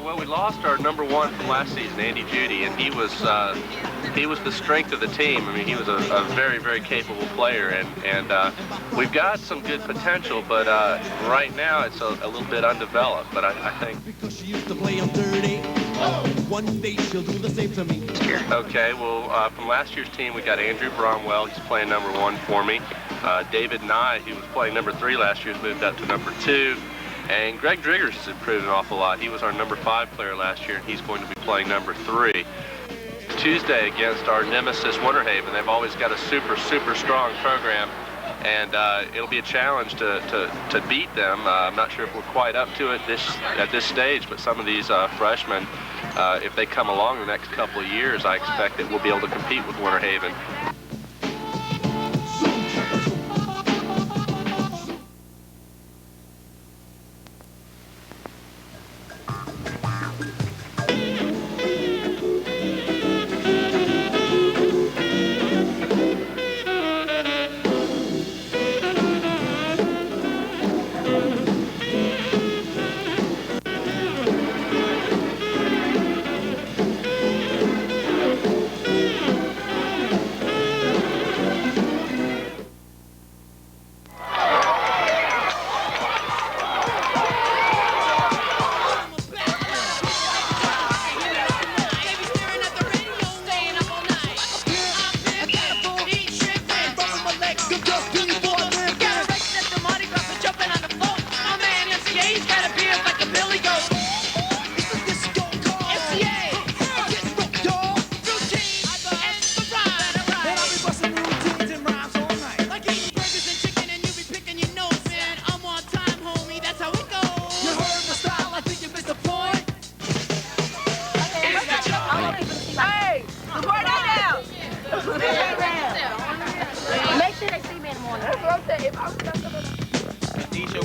Well, we lost our number 1 from last season, Andy Judy, and he was the strength of the team. I mean, he was a very, very capable player, and we've got some good potential, but right now it's a little bit undeveloped. But I think. Because she used to play on dirty. One day she'll do the same to me. Okay, well, from last year's team, we got Andrew Bromwell. He's playing number 1 for me. David Nye, who was playing number 3 last year, has moved up to number 2. And Greg Driggers has improved an awful lot. He was our number 5 player last year, and he's going to be playing number 3. Tuesday against our nemesis, Winter Haven. They've always got a super, super strong program, and it'll be a challenge to beat them. I'm not sure if we're quite up to it at this stage, but some of these freshmen, if they come along the next couple of years, I expect that we'll be able to compete with Winter Haven.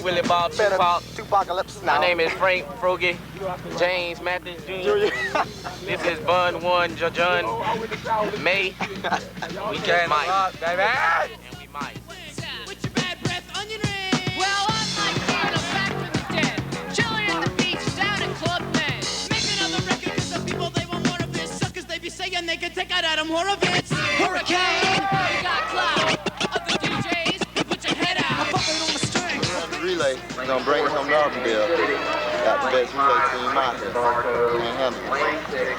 Willie Bob, Tupacalypse now. My name is Frank Frogie, James Mathis Jr. This is Bun One, John May. We just might, baby. And we might. Well, I'm like Carter, back from the dead. Chilling at the beach, down in Club Med. Make another record, cause the people, they want more of this. Suckers, they be saying they can take out Adam Horovitz. Hurricane, we got cloud. Other DJs, put your head out. I'm bumping on the string. Relay, we're gonna bring him to Auburndale. Got the best relay team out here. Can't handle it.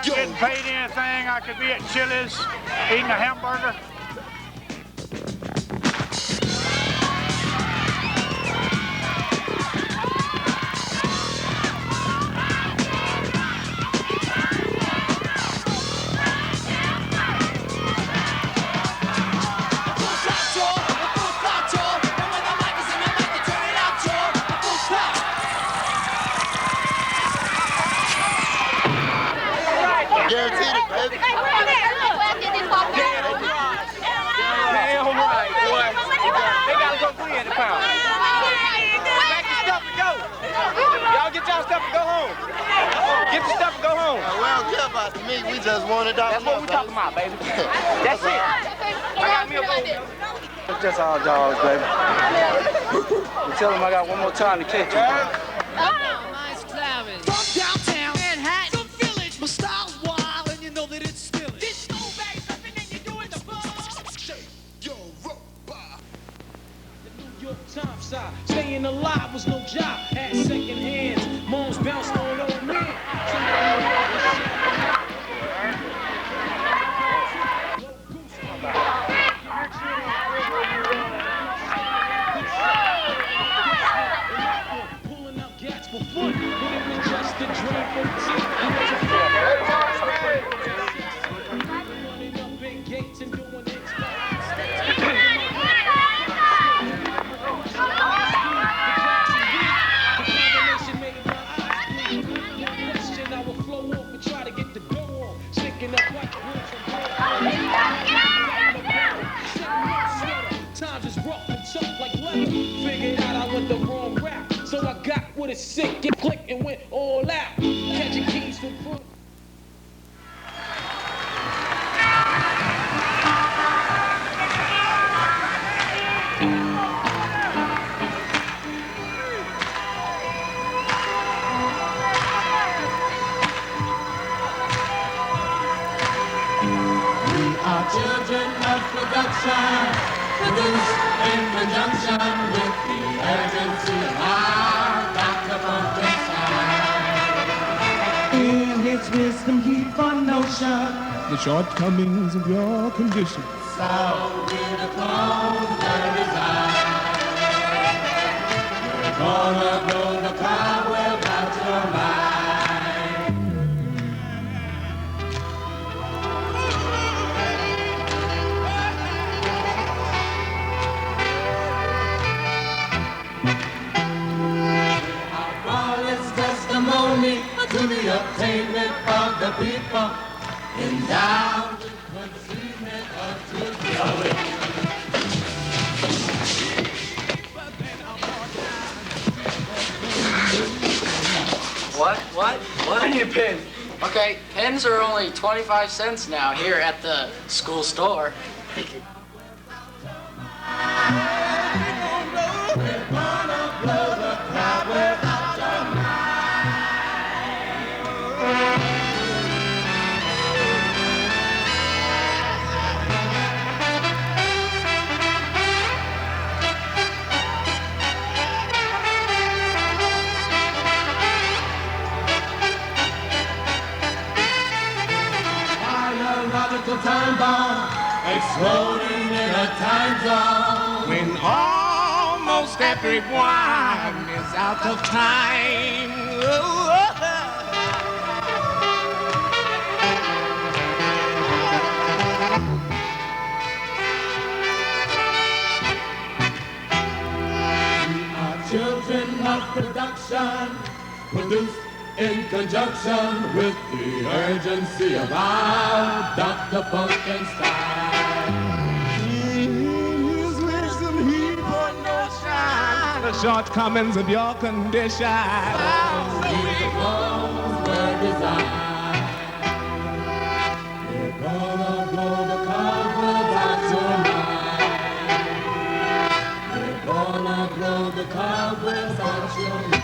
Getting paid anything, I could be at Chili's eating a hamburger. Guaranteed it, baby. Hey, where are they? Look, I did this all day. Damn right, boy. They gotta go 300 pounds. Pack your stuff and go. Y'all get y'all stuff and go home. Get your stuff and go home. We don't care about the meat. We just want it out. That's what we talking about, baby. That's it. I got me a boat. It's just all dogs, baby. You tell them I got one more time to catch you. Nice climbing. From downtown Manhattan, some village, my style's wild, and you know that it's still it. This no bag something and you're doing the ball. The New York Times side, staying alive was no job. Had second hands, moms bounced on old men. Pulling out gats for fun, but it was just a dream for running up big gates and doing I would flow off and try to get the dough on. Shaking up like times is rough and tough like leather. Figured out I went the wrong route, so I got with a sick and click and went all out. Catching keys for foot. Children of production, produced in conjunction with the urgency of our Dr. Professor. In his wisdom, he found notion the shortcomings of your condition. So we're the clothes that design. We're gonna blow the cobweb out your mind. Testimony to the attainment of the people, endowed with conceivement of truth. What? I need a pen. Okay, pens are only 25 cents now here at the school store. Thank you. We're gonna blow the cobweb out your mind. Biological time bomb exploding in a time zone. When almost everyone is out of time. We are children of production, produced in conjunction with the urgency of our Dr. Funkenstein. His wisdom he put no shine, the shortcomings of your condition. These clothes were designed. They're gonna blow the cobwebs out your mind. They're gonna blow the cobwebs out your mind.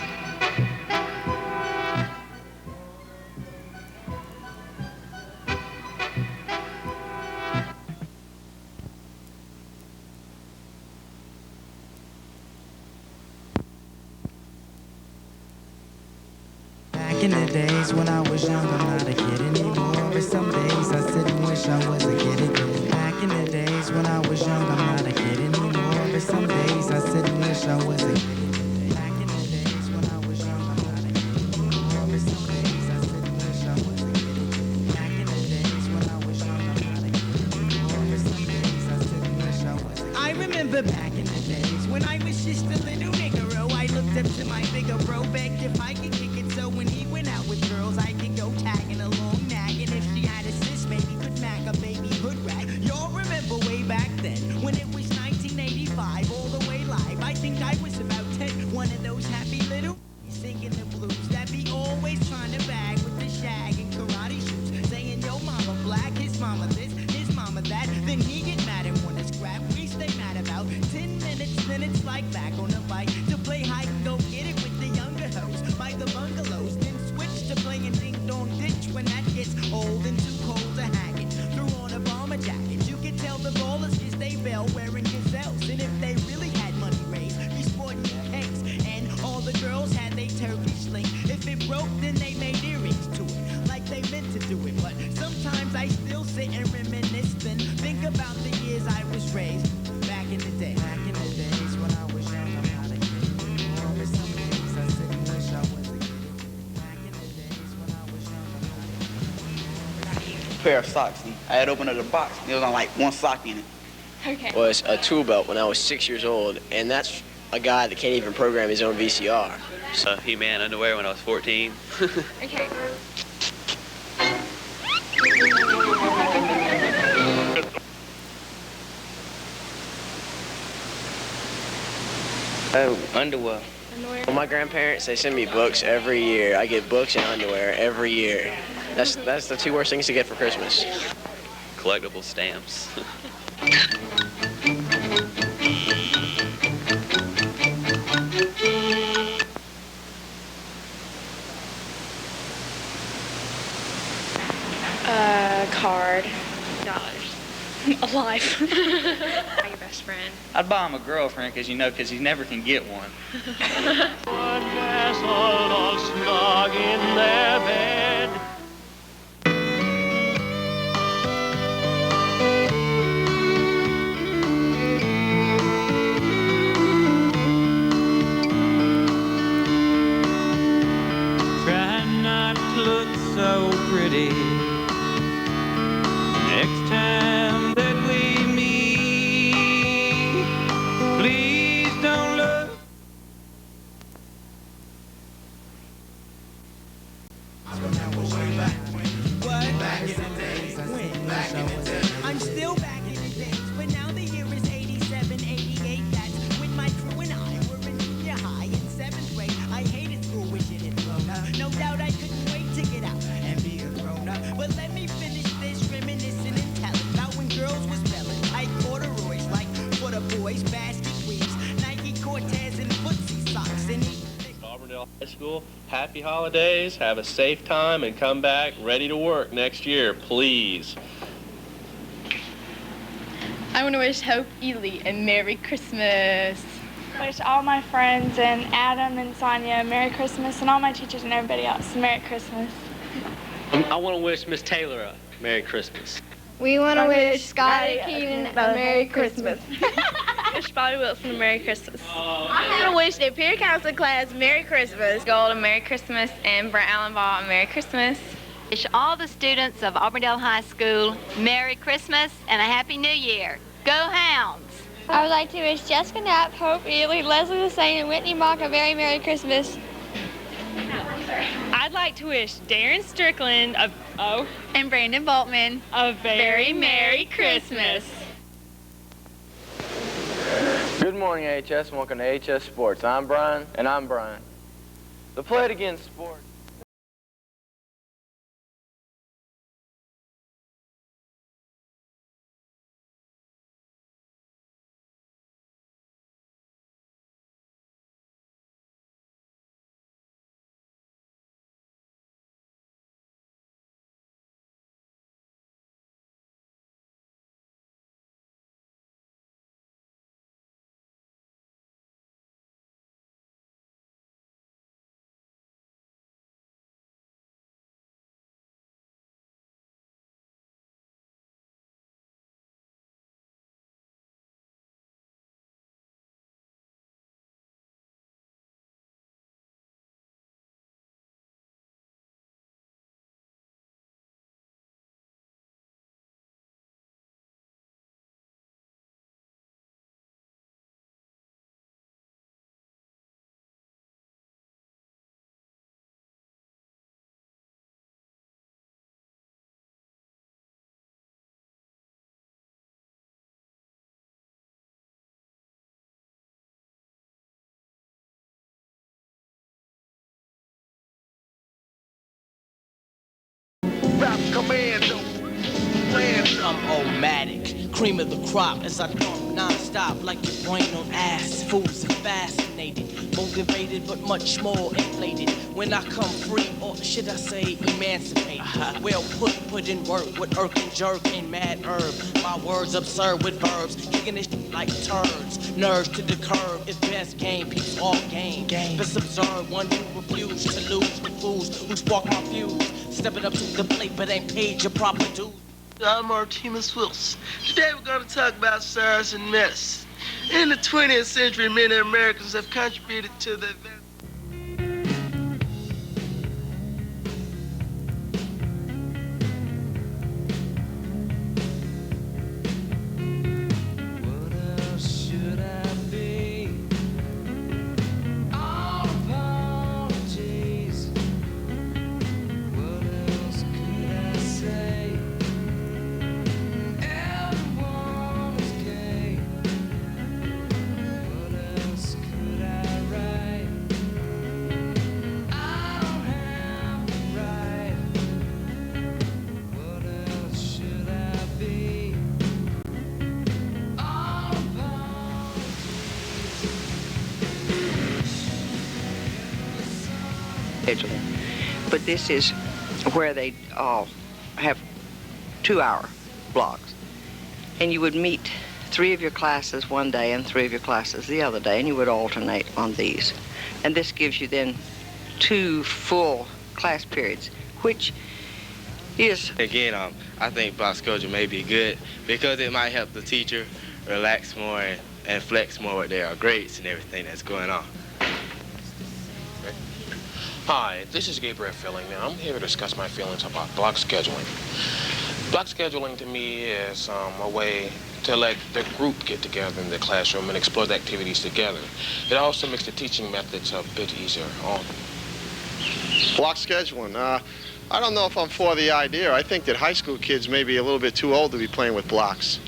Back in the days when I was young, I'm not a kid anymore. But some days I sit and wish I was a kid again. Back in the days when I was young, I'm not a kid anymore. But some days I sit and wish I was a kid again. Back in the days when I was young, I'm not a kid anymore. But some days I sit and wish I was a kid again. Back in the days when I was young, I'm not a kid anymore. But some days I sit and wish I was a kid. I remember back in the days when I was just a little nigger. I looked up to my bigger bro, begged if I could kick it. So when he went out with girls, I could go tagging along, nagging. If she had a sis, maybe could mac a baby hood rat. Y'all remember way back then when it was 1985, all the way live. I think I was about 10, one of those happy little singing the blues that be always trying to bag with the shag and karate shoes, saying yo mama black, his mama this, his mama that. Then he get mad and wanna scrap. We stay mad about 10 minutes, then it's like back on the bike to play hide and go get it with the younger hoes by the bungalows. Then switch to playing ding dong ditch when that gets old and too cold to hack it. Threw on a bomber jacket. You could tell the ballers cause they bell wearing gazelles. And if they really had money raised, be sporting cakes. And all the girls had they Turkish link. If it broke, then they made earrings to it, like they meant to do it. But sometimes I still sit and reminisce, then think about the years I was raised back in the day. Back in the days when I was young, I'm not a kid anymore. But some days I sit and wish I was a kid again. Back in the days when I was young, I'm not a kid anymore. Pair of socks. I had opened up the box. There was only like one sock in it. Okay. Was a tool belt when I was 6 years old, and that's a guy that can't even program his own VCR. So He-Man underwear when I was 14. Okay. Oh, underwear. Well, my grandparents, they send me books every year. I get books and underwear every year. That's the two worst things to get for Christmas. Collectible stamps. Card. $. Alive. Your best friend. I'd buy him a girlfriend because he never can get one. Nestled all snug in their bed. Try not to look so pretty next time that we meet. Please don't look. I'm still back in the days, but now the year is 87, 88. That's when my crew and I were in junior high in 7th grade. I hated school, wishing it blown up. No doubt I couldn't wait to get out and be a grown up. But let me finish this reminiscing and telling about when girls was spelling tight corduroys like for the boys, basket weaves, Nike Cortez and footsie socks and Auburndale High School, happy holidays, have a safe time, and come back ready to work next year, please. I want to wish Hope Ely a Merry Christmas. Wish all my friends and Adam and Sonia Merry Christmas, and all my teachers and everybody else Merry Christmas. I want to wish Miss Taylor a Merry Christmas. We want to wish Scotty Keenan a Merry Christmas. Wish Bobby Wilson a Merry Christmas. I want to wish the Peer Council class Merry Christmas. Gold a Merry Christmas, and Brent Allenbaugh a Merry Christmas. Wish all the students of Auburndale High School Merry Christmas and a Happy New Year. Go Hounds! I would like to wish Jessica Knapp, Hope Ely, Leslie the Saint, and Whitney Mock a very Merry Christmas. I'd like to wish Darren Strickland and Brandon Boltman a very Merry Christmas. Good morning, AHS, and welcome to AHS Sports. I'm Brian. And I'm Brian. The Play It Again Sport. Commando, I'm-o-matic, cream of the crop as I thump non-stop like your brain on ass. Fools are fascinated, motivated but much more inflated. When I come free, or should I say emancipated? Well put in work with irk and jerk and mad herb. My words absurd with verbs, kicking this like turds. Nerves to the curb, if best game, peeps all game. Best observe one who refuse to lose the fools who spark my fuse. Stepping up to the plate but ain't paid your proper dues. I'm Artemis Wilson. Today we're going to talk about science and medicine. In the 20th century, many Americans have contributed to the But this is where they all have 2-hour blocks. And you would meet 3 of your classes one day and 3 of your classes the other day, and you would alternate on these. And this gives you then 2 full class periods, which is... Again, I think block schedule may be good because it might help the teacher relax more and flex more with their grades and everything that's going on. Hi, this is Gabriel Filling. Now, I'm here to discuss my feelings about block scheduling. Block scheduling to me is a way to let the group get together in the classroom and explore the activities together. It also makes the teaching methods a bit easier. Block scheduling. I don't know if I'm for the idea. I think that high school kids may be a little bit too old to be playing with blocks.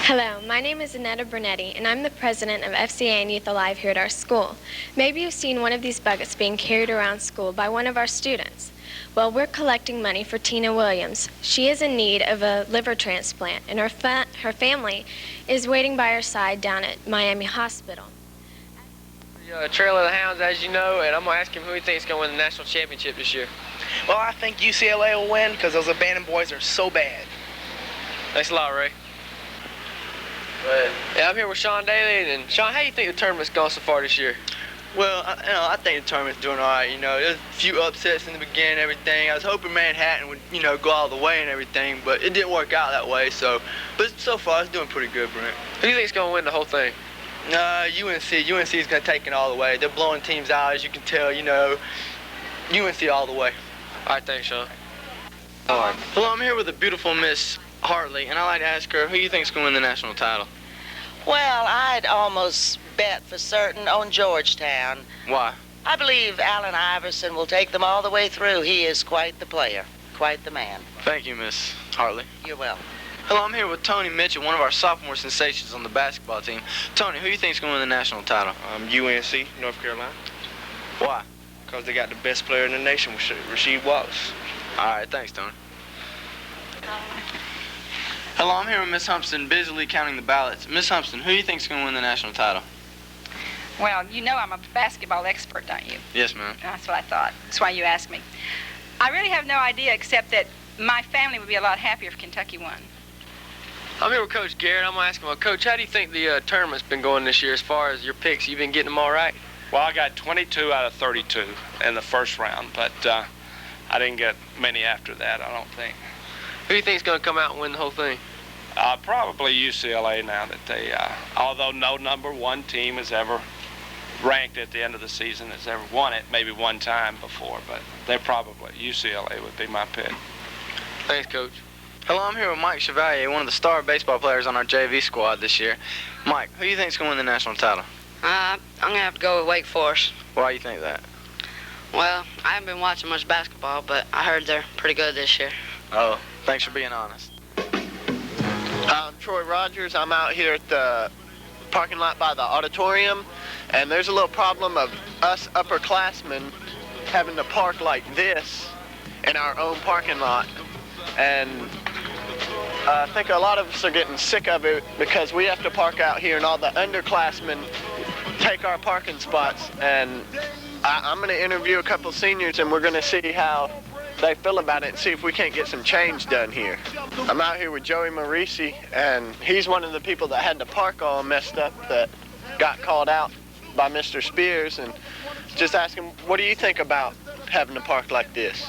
Hello, my name is Annetta Brunetti, and I'm the president of FCA and Youth Alive here at our school. Maybe you've seen one of these buckets being carried around school by one of our students. Well, we're collecting money for Tina Williams. She is in need of a liver transplant, and her family is waiting by her side down at Miami Hospital. Trail of the Hounds, as you know, and I'm going to ask him who he thinks is going to win the national championship this year. Well, I think UCLA will win because those Abandoned boys are so bad. Thanks a lot, Ray. Yeah, I'm here with Sean Daly, and Sean, how do you think the tournament's gone so far this year? Well, I think the tournament's doing all right. There's a few upsets in the beginning and everything. I was hoping Manhattan would, go all the way and everything, but it didn't work out that way. But so far, it's doing pretty good, Brent. Who do you think's going to win the whole thing? UNC. UNC is going to take it all the way. They're blowing teams out, as you can tell. UNC all the way. All right, thanks, Sean. All right. Hello, I'm here with the beautiful Miss Hartley, and I'd like to ask her who you think's going to win the national title. Well, I'd almost bet for certain on Georgetown. Why? I believe Allen Iverson will take them all the way through. He is quite the player, quite the man. Thank you, Miss Hartley. You're welcome. Hello, I'm here with Tony Mitchell, one of our sophomore sensations on the basketball team. Tony, who do you think's going to win the national title? UNC, North Carolina. Why? Because they got the best player in the nation, Rasheed Wallace. All right, thanks, Tony. Hello, I'm here with Miss Humpston, busily counting the ballots. Miss Humpston, who do you think's going to win the national title? Well, you know I'm a basketball expert, don't you? Yes, ma'am. That's what I thought. That's why you asked me. I really have no idea except that my family would be a lot happier if Kentucky won. I'm here with Coach Garrett. I'm going to ask him, Coach, how do you think the tournament's been going this year as far as your picks? You been getting them all right? Well, I got 22 out of 32 in the first round, but I didn't get many after that, I don't think. Who do you think's going to come out and win the whole thing? Probably UCLA now that they, although no #1 team has ever ranked at the end of the season has ever won it, maybe one time before, but they're probably, UCLA would be my pick. Thanks, Coach. Hello, I'm here with Mike Chevalier, one of the star baseball players on our JV squad this year. Mike, who do you think's going to win the national title? I'm going to have to go with Wake Forest. Why do you think that? Well, I haven't been watching much basketball, but I heard they're pretty good this year. Oh, thanks for being honest. I'm Troy Rogers. I'm out here at the parking lot by the auditorium, and there's a little problem of us upperclassmen having to park like this in our own parking lot. And I think a lot of us are getting sick of it because we have to park out here and all the underclassmen take our parking spots. And I'm going to interview a couple seniors and we're going to see how they feel about it and see if we can't get some change done here. I'm out here with Joey Marisi, and he's one of the people that had the park all messed up that got called out by Mr. Spears, and just ask him, what do you think about having to park like this?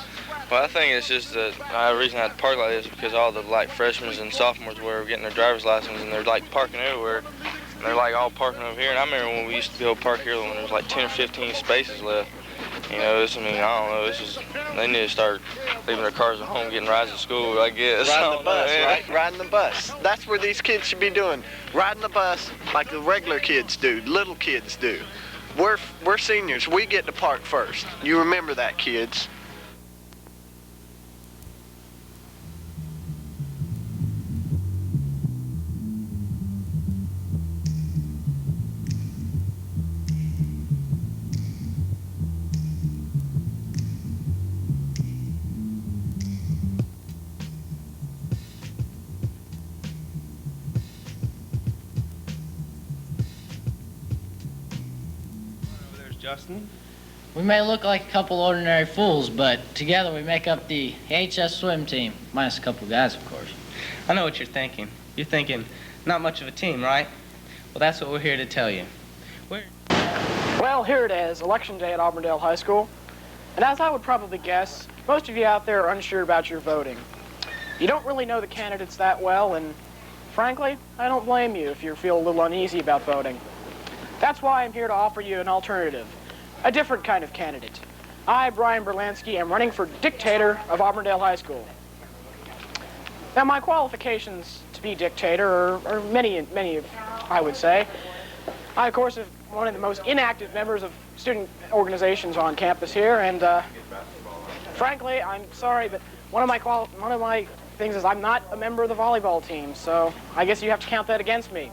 Well, I think it's just that the reason I had to park like this is because all the freshmen and sophomores were getting their driver's license and they're parking everywhere. And they're all parking over here. And I remember when we used to be able to park here when there was 10 or 15 spaces left. I don't know, they need to start leaving their cars at home, getting rides to school, I guess. Riding the bus, right? Riding the bus. That's what these kids should be doing. Riding the bus like the regular kids do, little kids do. We're seniors, we get to park first. You remember that, kids. Justin? We may look like a couple ordinary fools, but together we make up the HS swim team, minus a couple guys, of course. I know what you're thinking. You're thinking, not much of a team, right? Well, that's what we're here to tell you. Well, here it is, Election Day at Auburndale High School. And as I would probably guess, most of you out there are unsure about your voting. You don't really know the candidates that well, and frankly, I don't blame you if you feel a little uneasy about voting. That's why I'm here to offer you an alternative, a different kind of candidate. I, Brian Berlansky, am running for dictator of Auburndale High School. Now, my qualifications to be dictator are many, I would say. I, of course, am one of the most inactive members of student organizations on campus here, and frankly, I'm sorry, but one of my things is I'm not a member of the volleyball team, so I guess you have to count that against me.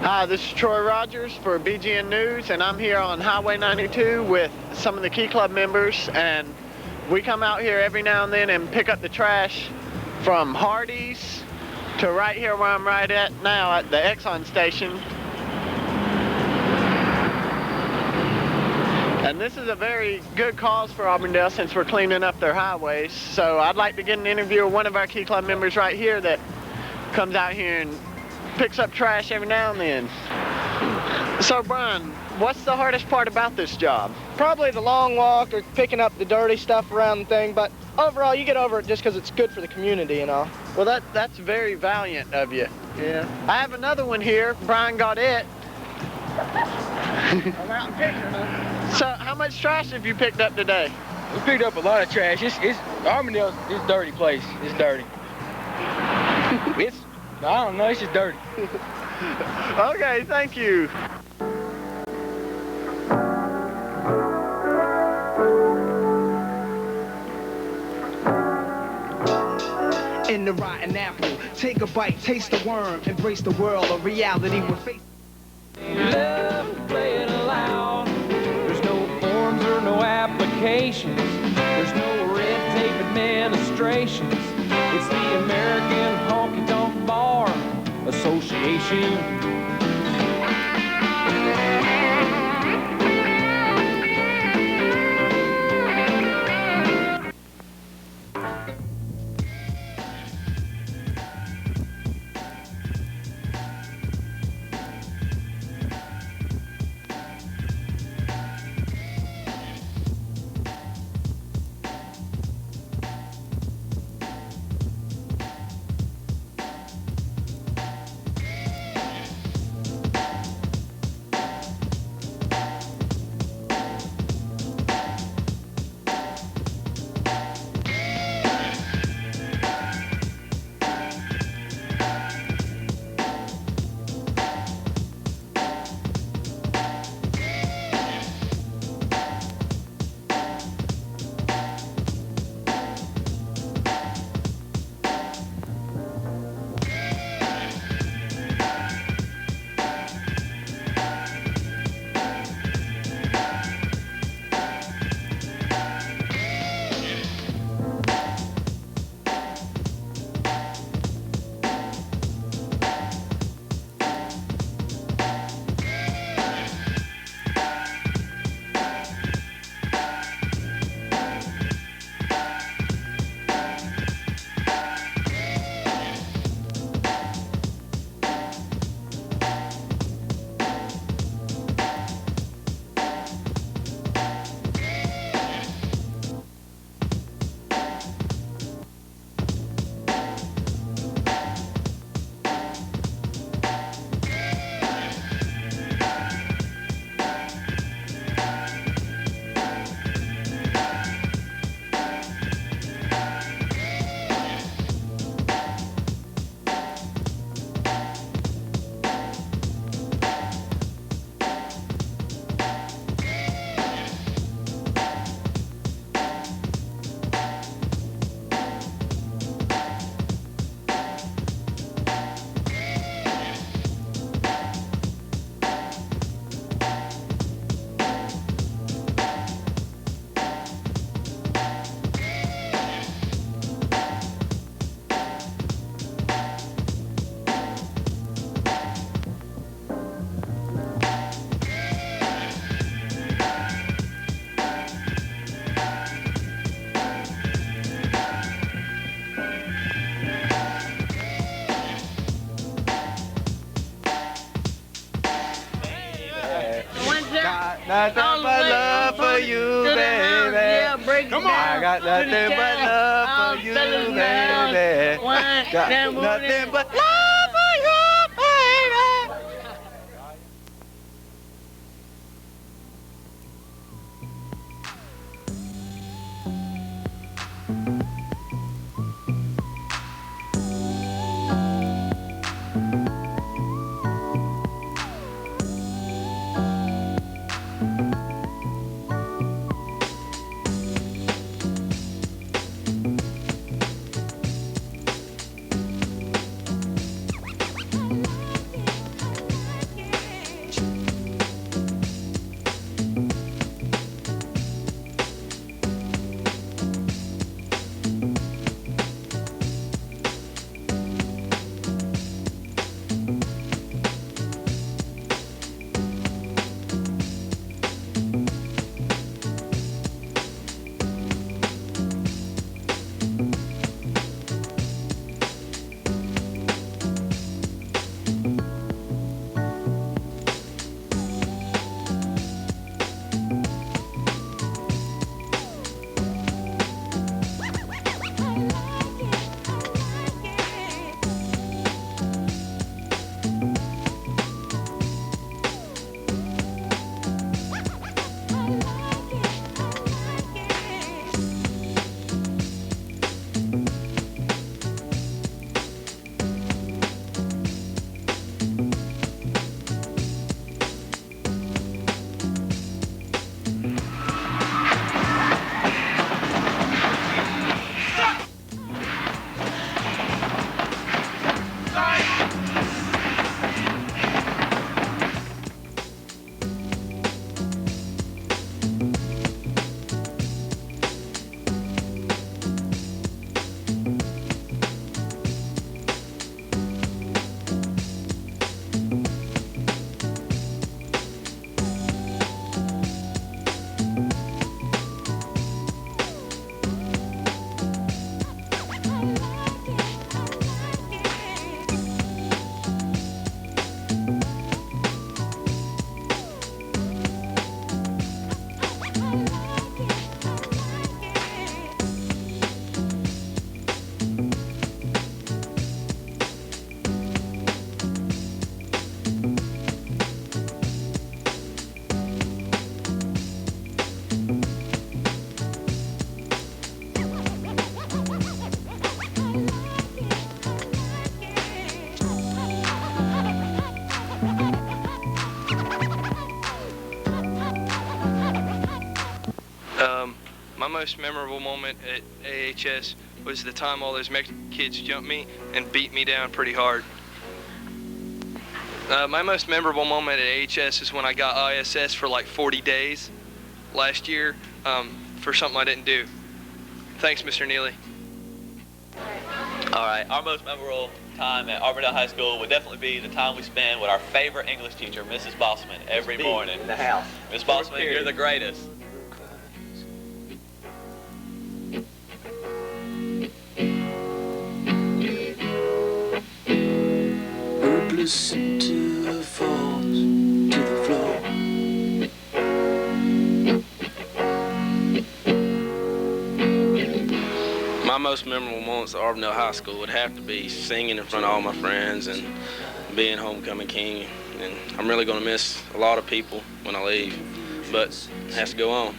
Hi, this is Troy Rogers for BGN News, and I'm here on Highway 92 with some of the Key Club members, and we come out here every now and then and pick up the trash from Hardee's to right here where I'm right at now at the Exxon station. And this is a very good cause for Auburndale since we're cleaning up their highways. So I'd like to get an interview with one of our Key Club members right here that comes out here and picks up trash every now and then. So Brian, what's the hardest part about this job? Probably the long walk or picking up the dirty stuff around the thing, but overall you get over it just because it's good for the community, you know. Well, that's very valiant of you. Yeah. I have another one here. Brian got it. I'm out and picking it up. So how much trash have you picked up today? We picked up a lot of trash. Auburndale is a dirty place. It's dirty. I don't know, it's just dirty. Okay, thank you. In the rotten apple, take a bite, taste the worm, embrace the world of reality with faith. Love to play it aloud. There's no forms or no applications. There's no red tape administrations. It's the American Honky Tonk Bar Association. Come on. I got nothing but love for you, baby. Got nothing but love for you, baby. My most memorable moment at AHS was the time all those Mexican kids jumped me and beat me down pretty hard. My most memorable moment at AHS is when I got ISS for like 40 days last year for something I didn't do. Thanks, Mr. Neely. All right, our most memorable time at Auburndale High School would definitely be the time we spend with our favorite English teacher, Mrs. Bossman, every morning. In the house. Miss Bossman, you're the greatest. Listen to her falls to the floor. My most memorable moments at Auburndale High School would have to be singing in front of all my friends and being homecoming king. And I'm really going to miss a lot of people when I leave, but it has to go on.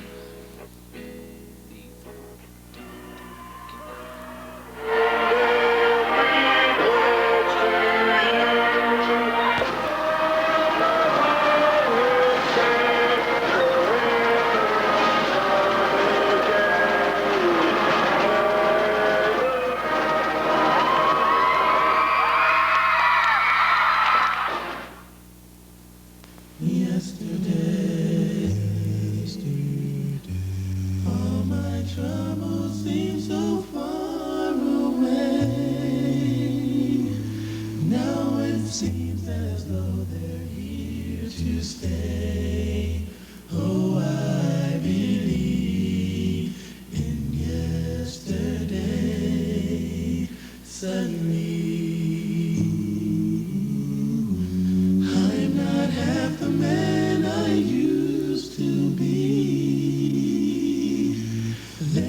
There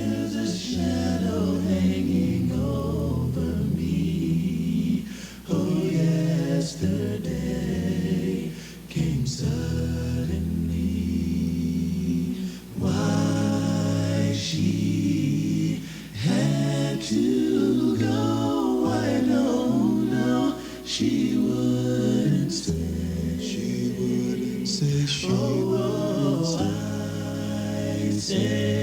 to go. I don't know. She wouldn't say. She wouldn't say. She wouldn't say. I say.